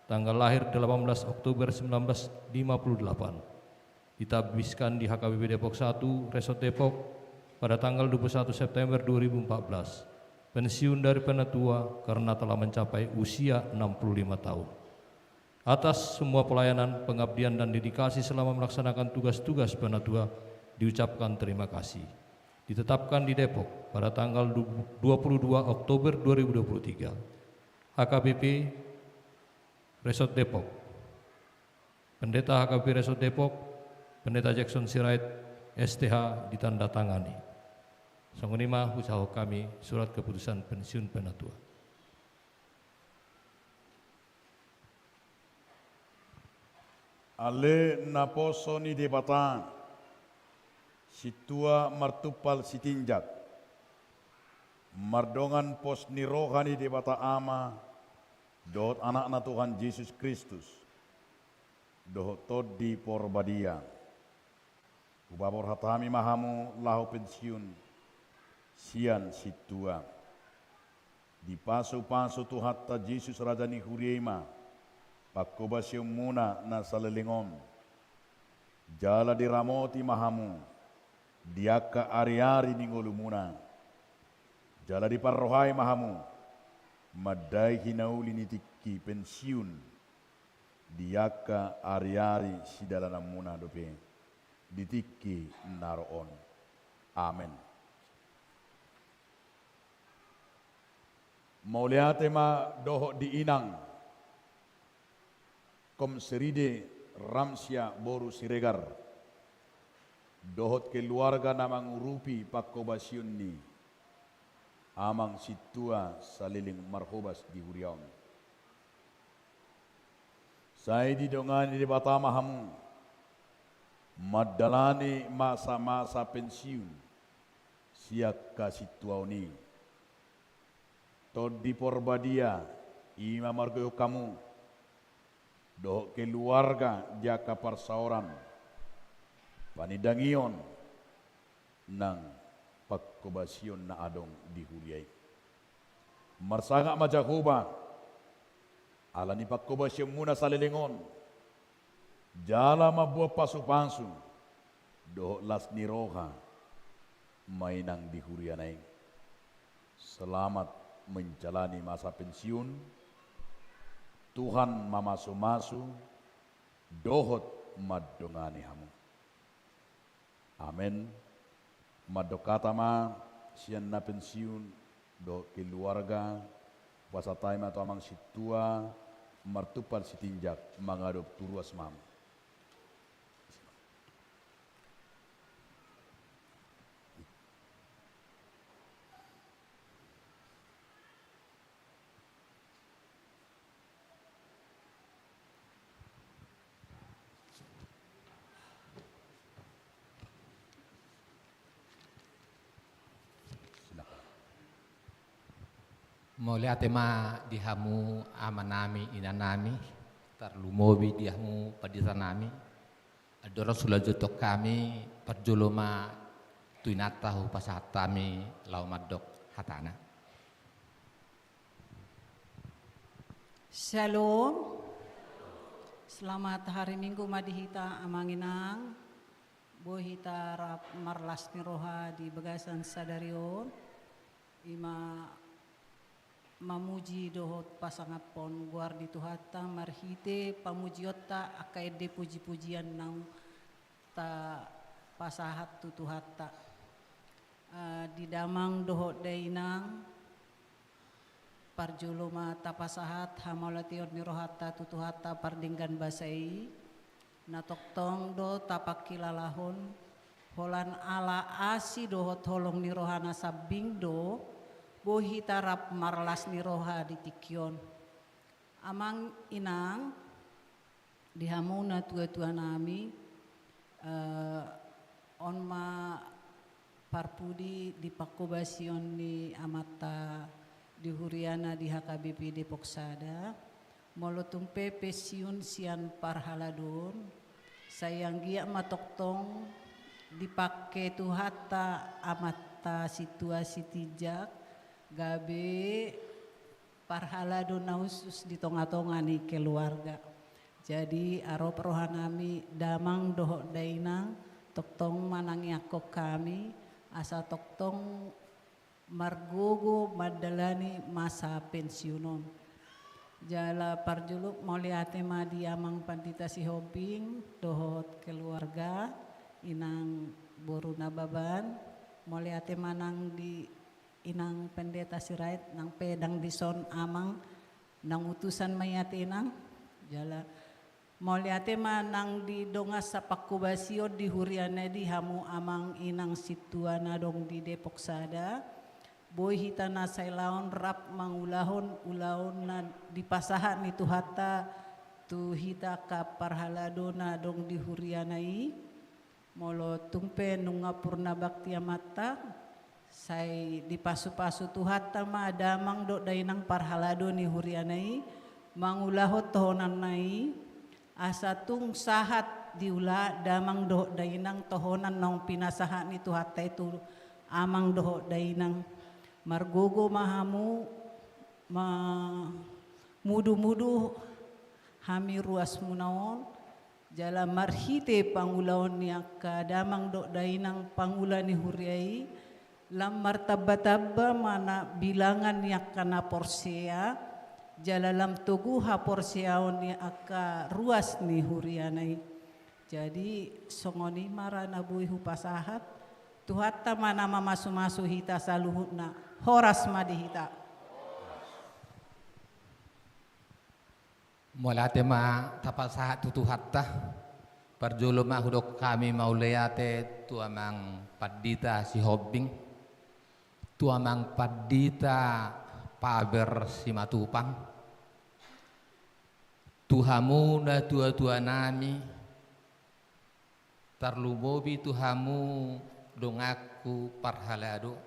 Speaker 7: tanggal lahir 18 Oktober 1958 ditabiskan di HKBP Depok 1 Resort Depok pada tanggal 21 September 2014 pensiun dari penatua karena telah mencapai usia 65 tahun. Atas semua pelayanan, pengabdian dan dedikasi selama melaksanakan tugas-tugas penatua diucapkan terima kasih. ditetapkan di Depok pada tanggal 22 Oktober 2023. HKBP Resort Depok. Pendeta HKBP Resort Depok, Pendeta Jackson Sirait, STH ditandatangani. Songonima usaha kami surat keputusan pensiun penatua.
Speaker 6: Ale naposo ni debata situa martupal sitinjak mardongan pos ni rohani debata ama dohot anak Tuhan Yesus Kristus dohot todi porbadia ubabor hatami mahamu lahu pensiun sian situa di pasu-pasu Tuhatta Yesus Raja ni huriema pakobasyo muna na salilingom jala diramoti mahamu diaka ari-ari ningolu muna jala diparrohai mahamu madai hinauli nitiki pensiun diaka ari-ari sidalana muna dope ditiki naroon. Amen. Mauliate ma doho diinang Kom seride Ramsya Boru Siregar dohot keluarga namang urupi pakobasyon ni amang situa saliling marhobas di huriaon. Saya didongani di batama hamu madalani masa-masa pensiun siak kasituaoni tod di porbadia ima margoyo kamu doh keluarga jaka parsaoran panidangion nang pakkobasion na adong dihuriay marsanga majahuba alani pakkobasion muna sa lilingon jala mabuah pasu-pasu doh las niroha mainang dihurianay. Selamat menjalani masa pensiun. Tuhan mamasu-masu dohot madongani hamu. Amin. Madokatama sian na pensiun do keluarga puasa taima atau amang situa martupal sitinjak mangadop turuas mam.
Speaker 8: Mole atema dihamu amanami inanami tarlumobi dihamu padisanami adora sulajotok kami perjoloma tuinatahu pasatami laumadok hatana.
Speaker 9: Shalom. Selamat hari Minggu madihita amanginang bohita rap marlas niroha di Bagasan Sadarion ima mamuji dohot pasangapon guar di tuhata marhite pamujiota akaide puji-pujian nang ta pasahat tutuhata di damang dohot dainang parjoloma tapasahat hamalation nirohata tutuhata pardinggan basai natoktong do tapakilalahon holan ala asi dohot holong nirohana sabing do bohi tarap marlas niroha di tikyon amang inang dihamuna tua-tua nami onma parpudi di pakobasion ni amata di huriana di HKBP Depok Sada molotumpe pesiun sian parhaladon sayang gia matoktong dipake tuhata amata situasi tijak gabe parhaladon nausus di tonga-tonga ni keluarga. Jadi arop rohanami damang dohok dainang toktong manangyakok kami asa toktong margogo madalani masa pensiunon. Jala parjuluk moliate madi amang pandita si hoping dohot keluarga inang boru nababan mulai ate manang di inang pendeta sirait nang pedang dison amang nang utusan mayate inang jala mulai ate manang di dongas sa pakubasio di huriana di hamu amang inang situana dong di Depok Sada boy hita na sailaon rap mangulahon ulahon na di pasahan itu hata tu hita ka parhalado na dong di hurianai molo tumpe nunga purna bakti amata say di pasu-pasu tu hata ma damang do dainang parhalado ni hurianai mangulahot tohonan nai asa tung sahat diula damang do dainang tohonan nong pinasahan itu hata itu amang do dainang margogo mahamu mudu-mudu hami ruas munaon jala marhite pangulaon niya kadamang do dainang pangula ni huriai lam martaba-taba mana bilangan niya kana porsea jala lam tugu ha porseaon niya aka ruas ni hurianai jadi songoni marana bui hupasahat tuhata mana mamasu-masu hita saluhutna horas madi hita
Speaker 8: mulate ma tapasahat tutu hatta parjolo ma hudok kami mauleate tu amang padita si hobbing tu amang padita paber si matupang tuhamu na tua-tua nami tarlumobi tuhamu dongaku parhalado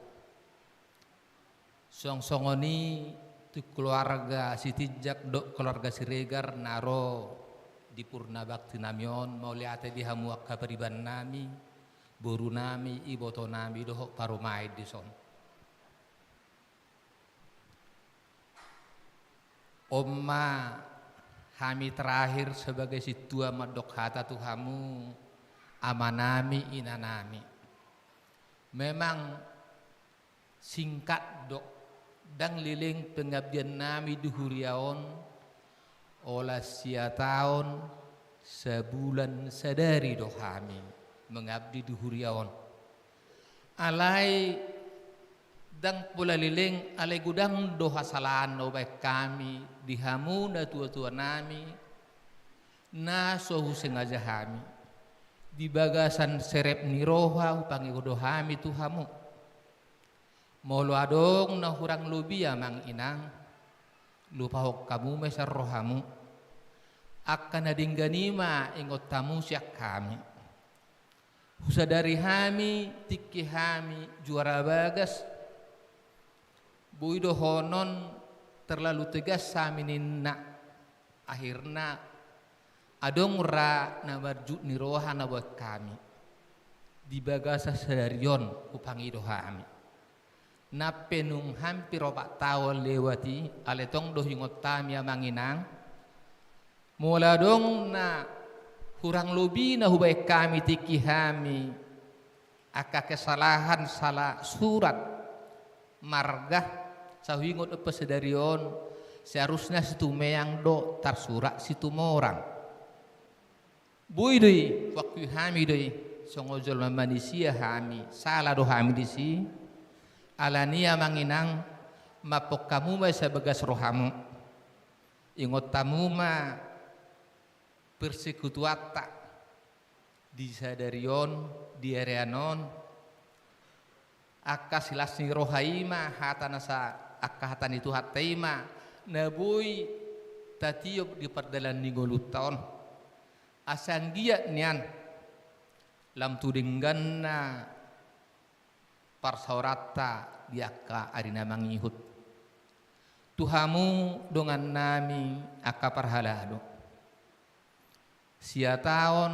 Speaker 8: song-songoni tu keluarga sitijak do keluarga Siregar naro di purna bakti namion mau liate di hamu akka periban nami boru nami iboto nami dohok paromai di son omma hami terakhir sebagai situa madok hata tu hamu amanami inanami memang singkat dok dang liling pengabdian nami di huriaon olah sia tahun sebulan sadari do kami mengabdi di huriaon alai dang pula liling alai gudang do hasalan no baik kami di hamu na tua-tua nami na sohu sengaja kami di bagasan serep niroha upangi do kami tu hamu molo adong na hurang lubi amang inang lupa hok kamu mesar rohamu akan adingganima ingot tamu siak kami husadari hami tiki hami juara bagas buido honon terlalu tegas samininna akhirna adong ra na barju niroha na buat kami di bagasa sadarion upangi dohami na penung hampir 4 tahun lewati aletong do hingot tami manginang mula dong na hurang lobi na hubay kami tiki hami aka kesalahan salah surat margah sa hingot apa sedarion seharusnya situ meyang do tar surat situ morang bui doi waktu hami doi songojol manusia hami salah do hami disi alania manginang mapok kamu ma sebagas rohamu ingot tamu ma persekutuata di sadarion di areanon akka silasni rohaima hatana sa akka hatan itu hataima nabui tatiop di perdalan ningolut tahun asang dia nian lam tudingganna parsaurata diaka arina mangihut tuhamu dongan nami aka parhalado sia taon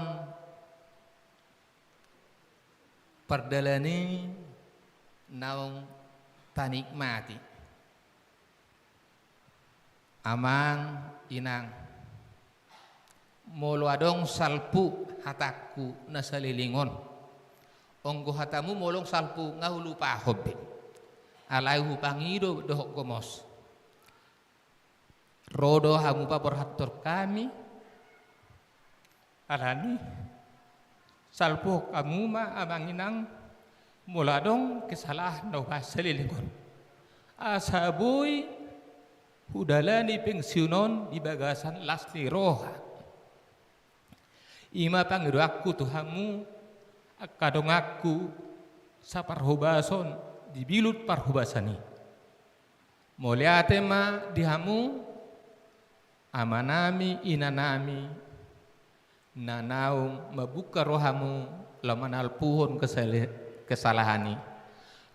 Speaker 8: perdalani naung tanikmati amang inang molo adong salpu hataku nasalilingon onggo hatamu molong salpu ngahulu pahobbe alai hupangido dohok gomos rodo hamu pa berhatur kami alani salpu kamu ma abanginang Mula dong kesalahan daw pasalilingon. Asaboy hudalani pensiunon di bagasan lasni roha. Ima pangiru aku Tuhanmu, akadong aku sa parhubason di bilut parhubasani. Moliate ma dihamu amanami inanami nanaung mabuka rohamu lamanal puhon kesalahani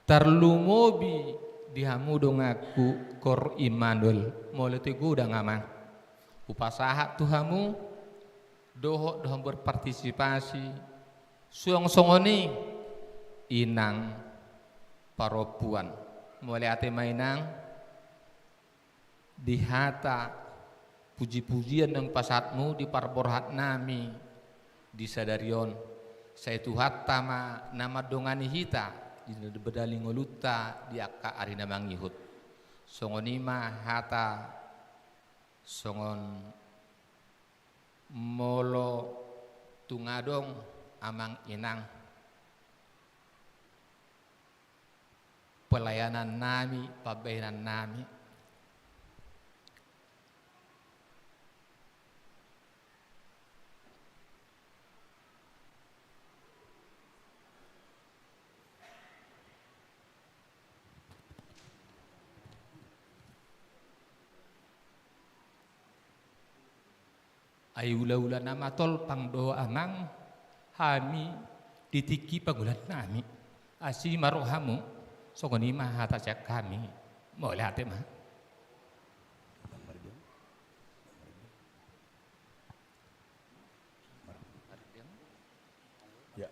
Speaker 8: tarlumobi dihamu dong aku kor imanul molete gudang aman upasaha Tuhamu doho dohong berpartisipasi suang songoni inang paropuan moliate mainang dihata puji-pujian yang pasatmu di parborhat nami di sadarion saya tuhat tama nama dongani hita di bedali ngoluta di akka arina mangihut songonima hata songon molo tungadong amang inang pelayanan nami pabayanan nami ay ula-ula nama tol pangdo amang hami ditiki pagulan nami asi marohamu sogoni mahata cak kami boleh hati mah
Speaker 6: ya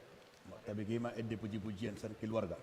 Speaker 6: tapi gimana ede puji-pujian ser keluarga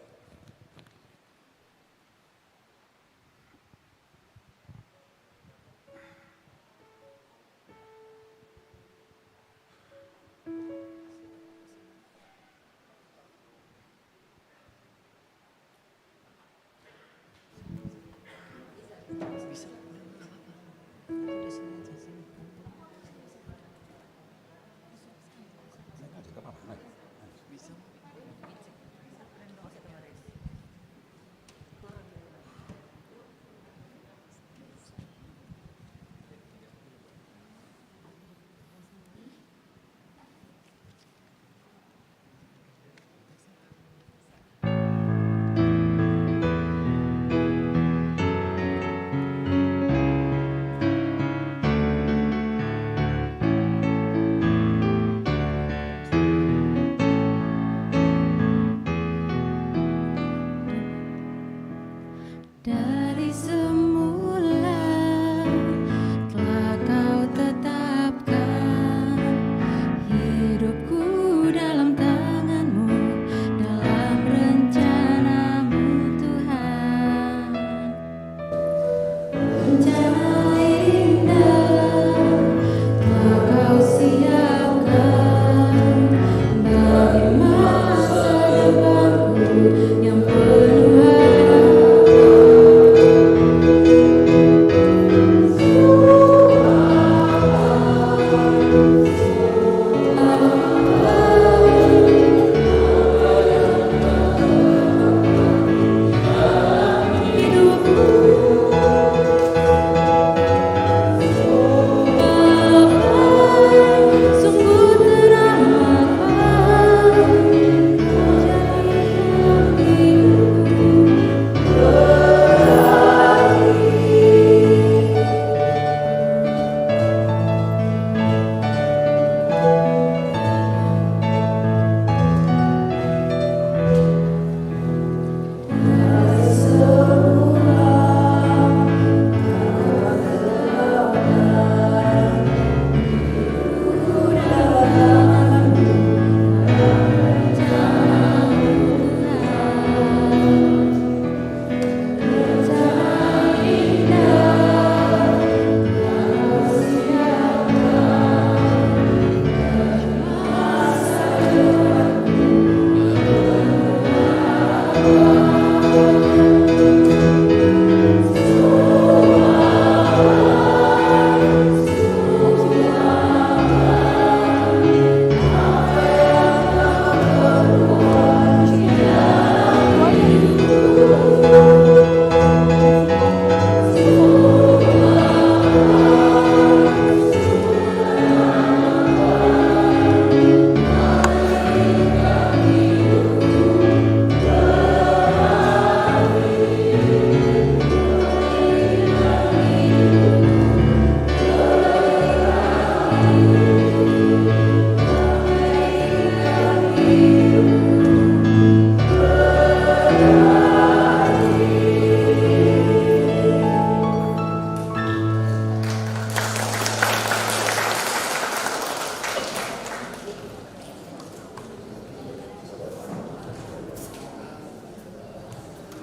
Speaker 2: Dari semula telah kau tetapkan hidupku dalam tanganmu, dalam rencanamu Tuhan. Rencana indah telah kau siapkan bagi masa depanku yang penuh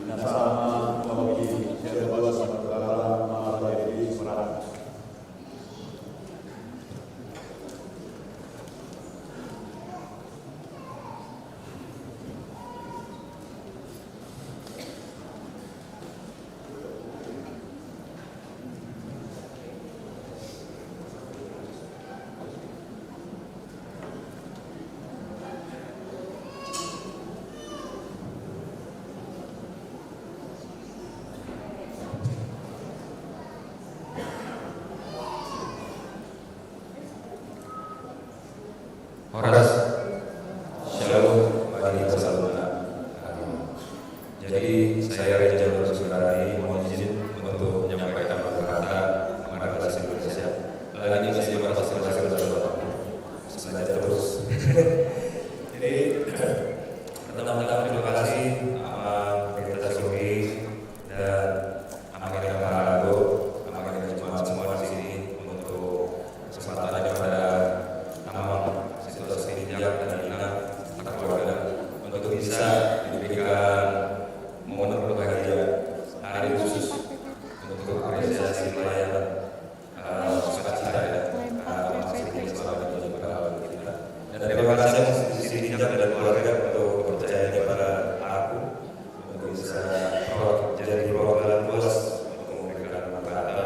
Speaker 6: Nasama mawakili siya bawa sa pagkakala mga tayo semarang.
Speaker 10: Horas, shalom bagi bersama. Jadi saya Raja Bersudarani mohon izin untuk menyampaikan beberapa kata kepada kelas Indonesia. Lagi masih berhasil selanjutnya terus. Jadi pertama-tama terima kasih sama Pendeta Sofi dan sama kita Parago, sama kita jemaat semua di sini untuk kesempatannya pada Amang situasi tinjak dan ingat keluarga untuk bisa diberikan momen berbahagia hari khusus untuk apresiasi pelayanan sukacita ya masih selamat dan juga kita. Dan terima kasih sisi tinjak dan keluarga untuk kepercayaannya pada aku untuk bisa jadi perwakilan luas untuk memberikan kata.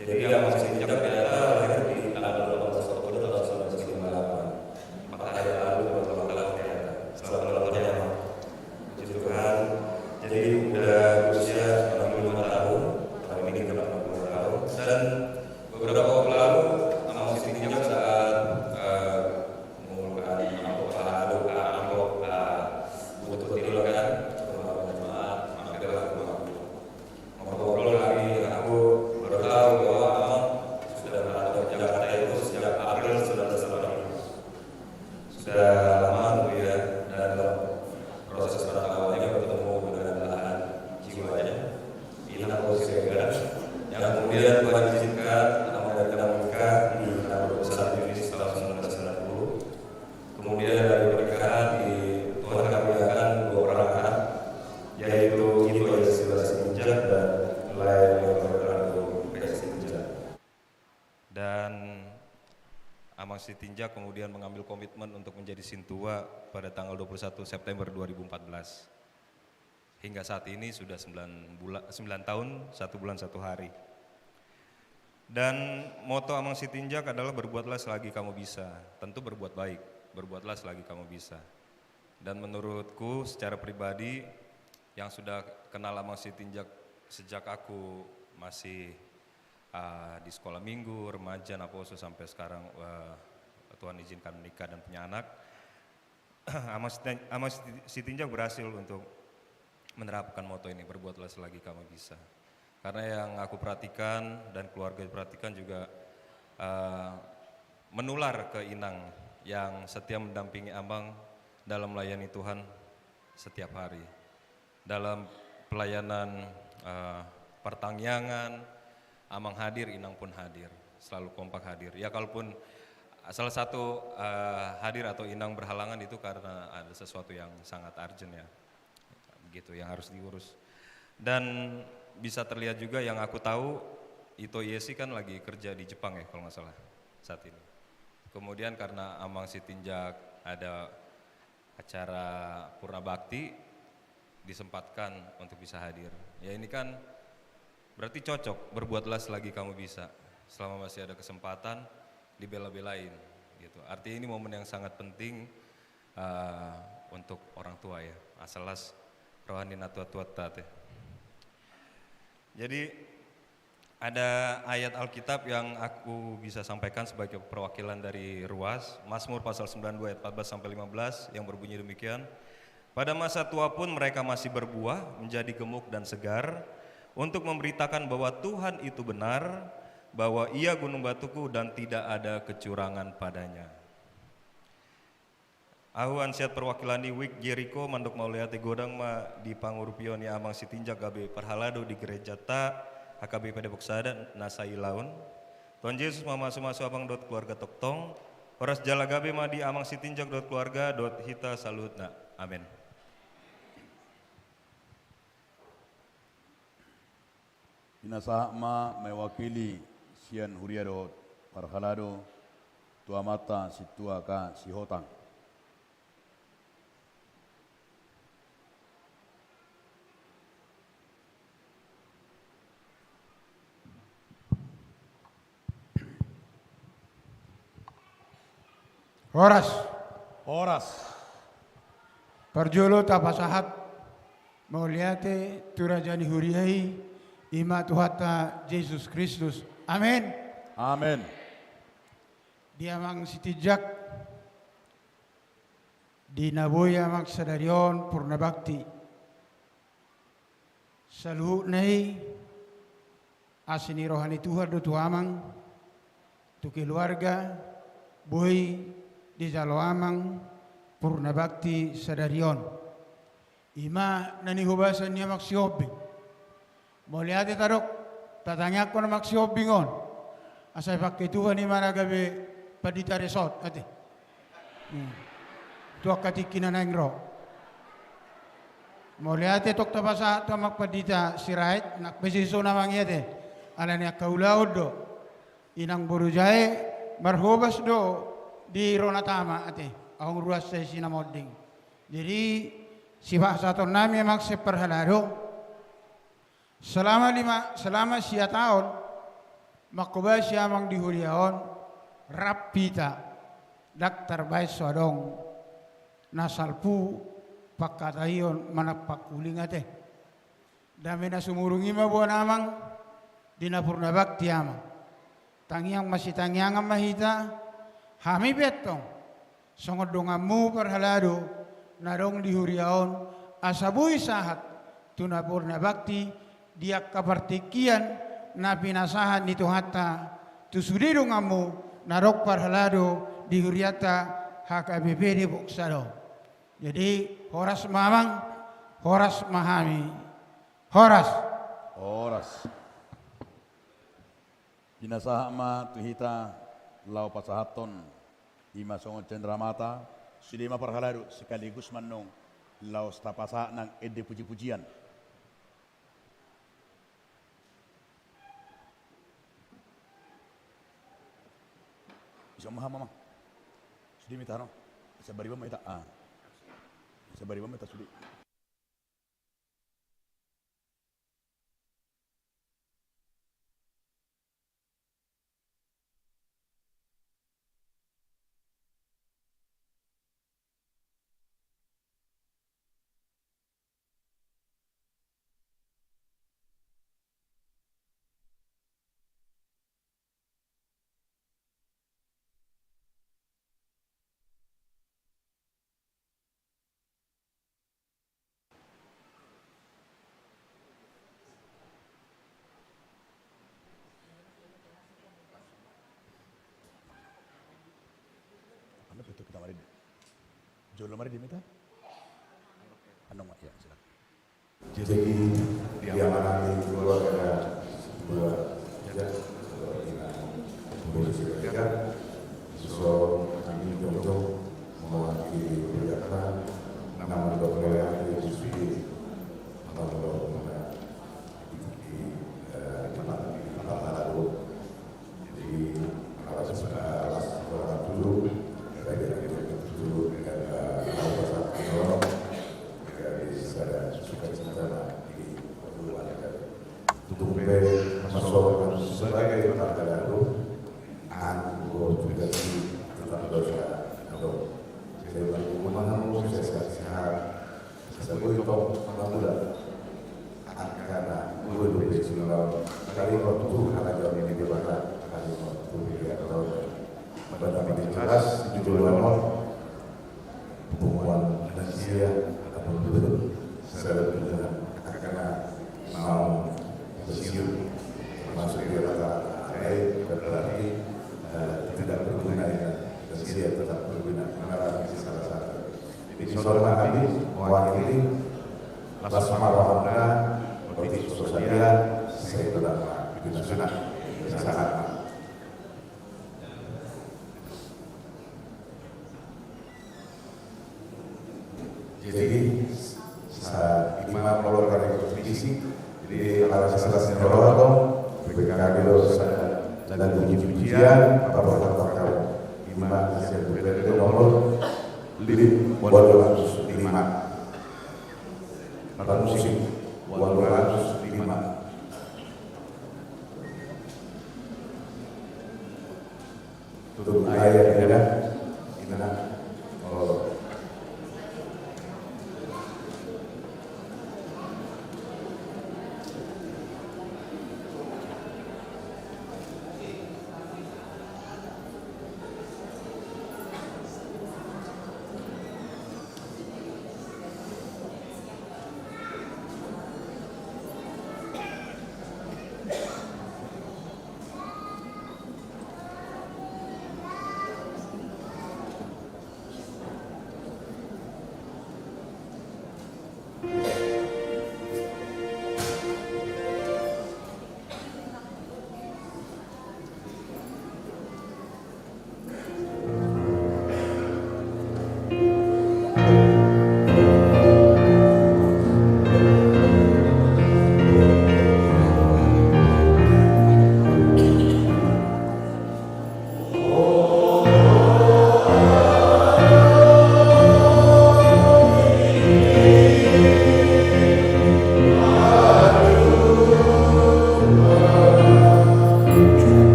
Speaker 10: Jadi yang masih tinjak ternyata lahir di tanggal 18 Oktober tahun 1958. Maka hari lalu beberapa tahun ternyata selamat ulang tahun ya Pak. Puji Tuhan. Jadi udah berusia 65 tahun, tahun ini genap 60 tahun. Dan beberapa waktu lalu Amang Siti Tinjak saat mengumumkan amplop butuh tidur kan, beberapa jemaat, mampirlah ke rumah. Ngobrol lagi dengan aku baru tahu bahwa Amang sudah berada di Jakarta itu sejak April 1985. Sudah lama gitu ya, dan dalam proses awalnya bertemu dengan belahan jiwanya Ina Osirega yang kemudian Tuhan izinkan Amang dan Ina menikah di tanggal 21 Juni tahun 1990. Kemudian dari pernikahan di Tuhan karuniakan 2 orang anak, yaitu Ito Yesila Sitinjak dan Lain Leonardo Sitinjak. Dan Amang Siti Tinjak kemudian mengambil komitmen untuk menjadi sintua pada tanggal 21 September 2014. Hingga saat ini sudah 9 tahun, 1 bulan 1 hari. Dan moto Amang Siti Tinjak adalah berbuatlah selagi kamu bisa. Tentu berbuat baik, berbuatlah selagi kamu bisa. Dan menurutku secara pribadi yang sudah kenal Amang Siti Tinjak sejak aku masih di sekolah minggu, remaja, Naposo sampai sekarang Tuhan izinkan menikah dan punya anak. Amang Siti Tinjak berhasil untuk menerapkan moto ini, berbuatlah selagi kamu bisa. Karena yang aku perhatikan dan keluarga perhatikan juga menular ke Inang yang setia mendampingi Amang dalam melayani Tuhan setiap hari. Dalam pelayanan pertangyangan, Amang hadir, Inang pun hadir, selalu kompak hadir. Ya kalaupun salah satu hadir atau Inang berhalangan itu karena ada sesuatu yang sangat urgent ya, begitu yang harus diurus. Dan bisa terlihat juga yang aku tahu, Ito Yesi kan lagi kerja di Jepang ya kalau nggak salah saat ini. Kemudian karena Amang Siti Tinjak ada acara Purna Bakti, disempatkan untuk bisa hadir. Ya ini kan berarti cocok, berbuatlah selagi kamu bisa. Selama masih ada kesempatan, dibela-belain gitu. Artinya ini momen yang sangat penting untuk orang tua ya. Asalas rohani natua-tua tate. Jadi ada ayat Alkitab yang aku bisa sampaikan sebagai perwakilan dari Ruas, Mazmur pasal 92 ayat 14 sampai 15 yang berbunyi demikian. Pada masa tua pun mereka masih berbuah, menjadi gemuk dan segar, untuk memberitakan bahwa Tuhan itu benar, bahwa Ia gunung batuku dan tidak ada kecurangan padanya. Ahu ansiat perwakilan di Wik Jericho mandok mauliate godang ma di pangurupion ya Amang Siti Tinjak gabe perhalado di gereja ta HKBP Depok Sada nasai laun. Tuhan Yesus mamasu-masu abang dot keluarga toktong. Horas jala gabe ma di Amang Siti Tinjak dot keluarga dot hita salutna. Amin.
Speaker 6: Pinasahma mewakili sian huriado parhalado tua mata si tua ka si hotang.
Speaker 1: Horas.
Speaker 6: Horas.
Speaker 1: Parjolo tapasahat mauliate turajani huriai ima Tuhata Yesus Kristus. Amin.
Speaker 6: Amin.
Speaker 1: Dia mang sitijak di naboya mang sadarion purna bakti. Saluhu nai asini rohani Tuhan do tuamang tu keluarga boy di Jaloamang purna bakti sadarion. Ima nani hubasan niya maksiobing. Moliate tarok tatanya ko na maksiobingon. Asay pakai Tuhan ni mana gabe padita resort ate. Tuak katikin na ro. Moliate tok tapasa to makpadita sirait nak besiso na mangyate. Ala niya kaulaod do. Inang burujay marhubas do di Ronatama ate. Ang ruas sa sinamoding. Jadi sifat satu nami mak seperhalado. Selama 4 tahun makuba siya mang dihuriaon rapita daktar bay sodong nasalpu pakatayon manapakuling ate. Dami na sumurungi mabuan amang dinapurna bakti amang. Tangiang masih tangiangan mahita hami betong. Songod dongamu perhalado narong dihuriaon asabuy sahat tunapurna bakti dia kapartikian na pinasahan ni Tuhata tusudi dongamu narok perhalado dihuriata HKBP di Boksado. Jadi horas mamang horas mahami horas
Speaker 6: Pinasahma tuhita lau pasahaton Ima songo cendramata sudima parhalado sekaligus manong laos tapasa ng ede puji-pujian. Bisa mama. Sudi mita no. Bisa bariba mita. Bisa bariba mita sudi. Betul kita mari. Jolo mari diminta. Anong ya silakan.
Speaker 10: Jadi dia mengalami keluarga dua bersedia. So kami untuk mewakili kegiatan nama dokter yang disusun atau di tempat lalu. Jadi kalau sebenarnya dulu sebagai partai baru, aku juga tetap dosa. Saya berhubungan saya sehat, saya berhitung muda. Karena gue dulu di Sulawesi, kali waktu anak jauh ini di barat, kali waktu dia tahu. Pada minggu jelas judul nomor hubungan manusia atau betul saya berhubungan karena mau bersiul masuk di rata air berarti tidak berguna ya dan dia tetap berguna karena itu salah satu. Jadi saudara kami mewakili Lasma Rohana Politik Sosial saya tetap berguna sangat. Jadi saat imam melakukan rekonstruksi Jadi kalau selesai rodo, PKB lo lagu pujian apa kau lima hasil berbeda nomor 805 alat musik 805. Tutup ayat ya kan? Gimana? Oh.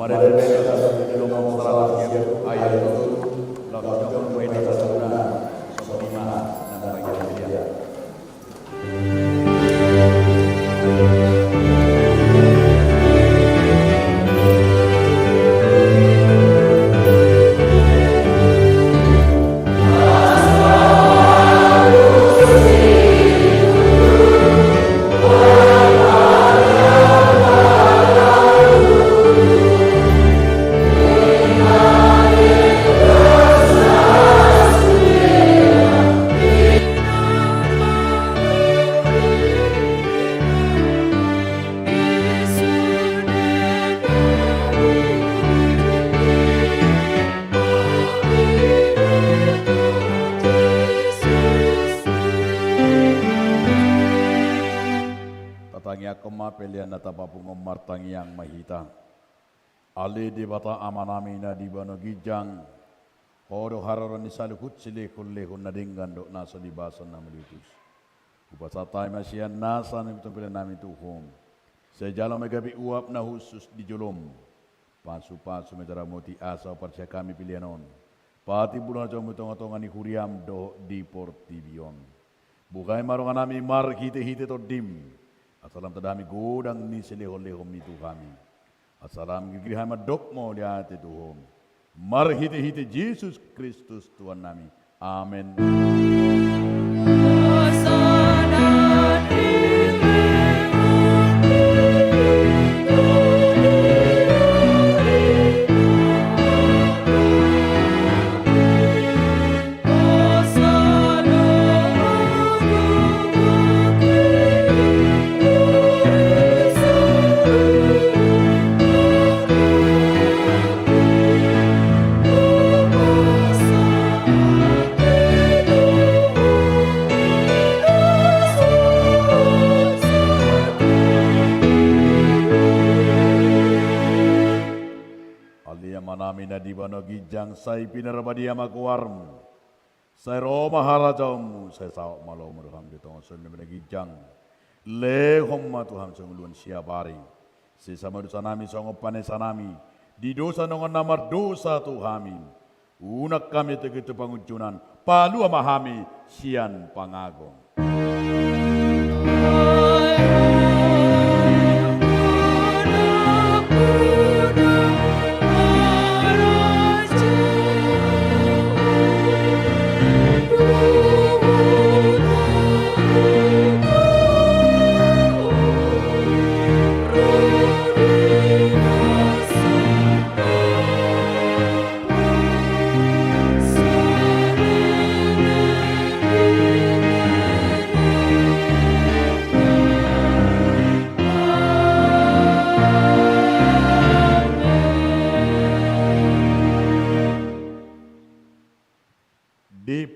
Speaker 6: Mereka satu di lomong seratus ayat itu lakukan kuasa sesungguhnya sebima dan bagi dia. Pelian nata papungom martang yang mahita. Ali di bata amanamina di bano gijang. Hodo hararon ni salukut sile kulle nadinggan dok nasa di basan namulitus. Upasatay masyan nasa ni pilihan namin tuhom. Sejala megabi uap na khusus di jolom. Pasu-pasu medara moti asa percaya kami pilihanon. Pati bulan jom tong-tongan ni kuriam do di portibion. Bukai marongan nami mar hite-hite to dim. Asalam tadami godang ni silehon-lehom itu kami. Asalam gigrihan madok mo lihat itu hom. Mar hite-hite Yesus Kristus Tuhan nami. Amin. Manamina di bano gijang say pinarabadia makuwarm. Say Roma harajam say sawak malo meruham di tong sun na gijang. Lehom matuham sungluan siabari. Si sama dosa nami songo panesanami. Di dosa nongon namar dosa tuhami. Unak kami tegitu pangujunan. Palu amahami sian pangagong.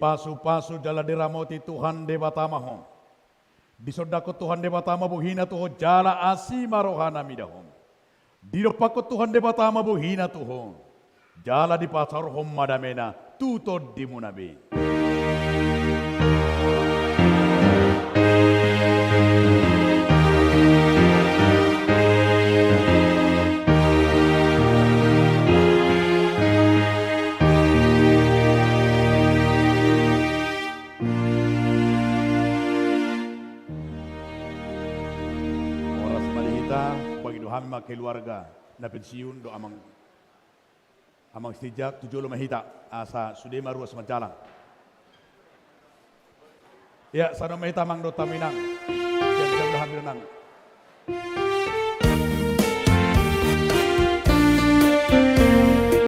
Speaker 6: Pasu-pasu jala diramoti Tuhan Dewata Mahom. Di sodako Tuhan Dewata Mabuhina tuho jala asima rohana midahom. Di dopako Tuhan Dewata Mabuhina tuho jala di pasar hom madamena tutod di munabi. Kami keluarga na pensiun do amang sejak 7 mahita asa sudema ruas majalang. Ya sana mahita mang do taminang. Jam-jam hamil nang.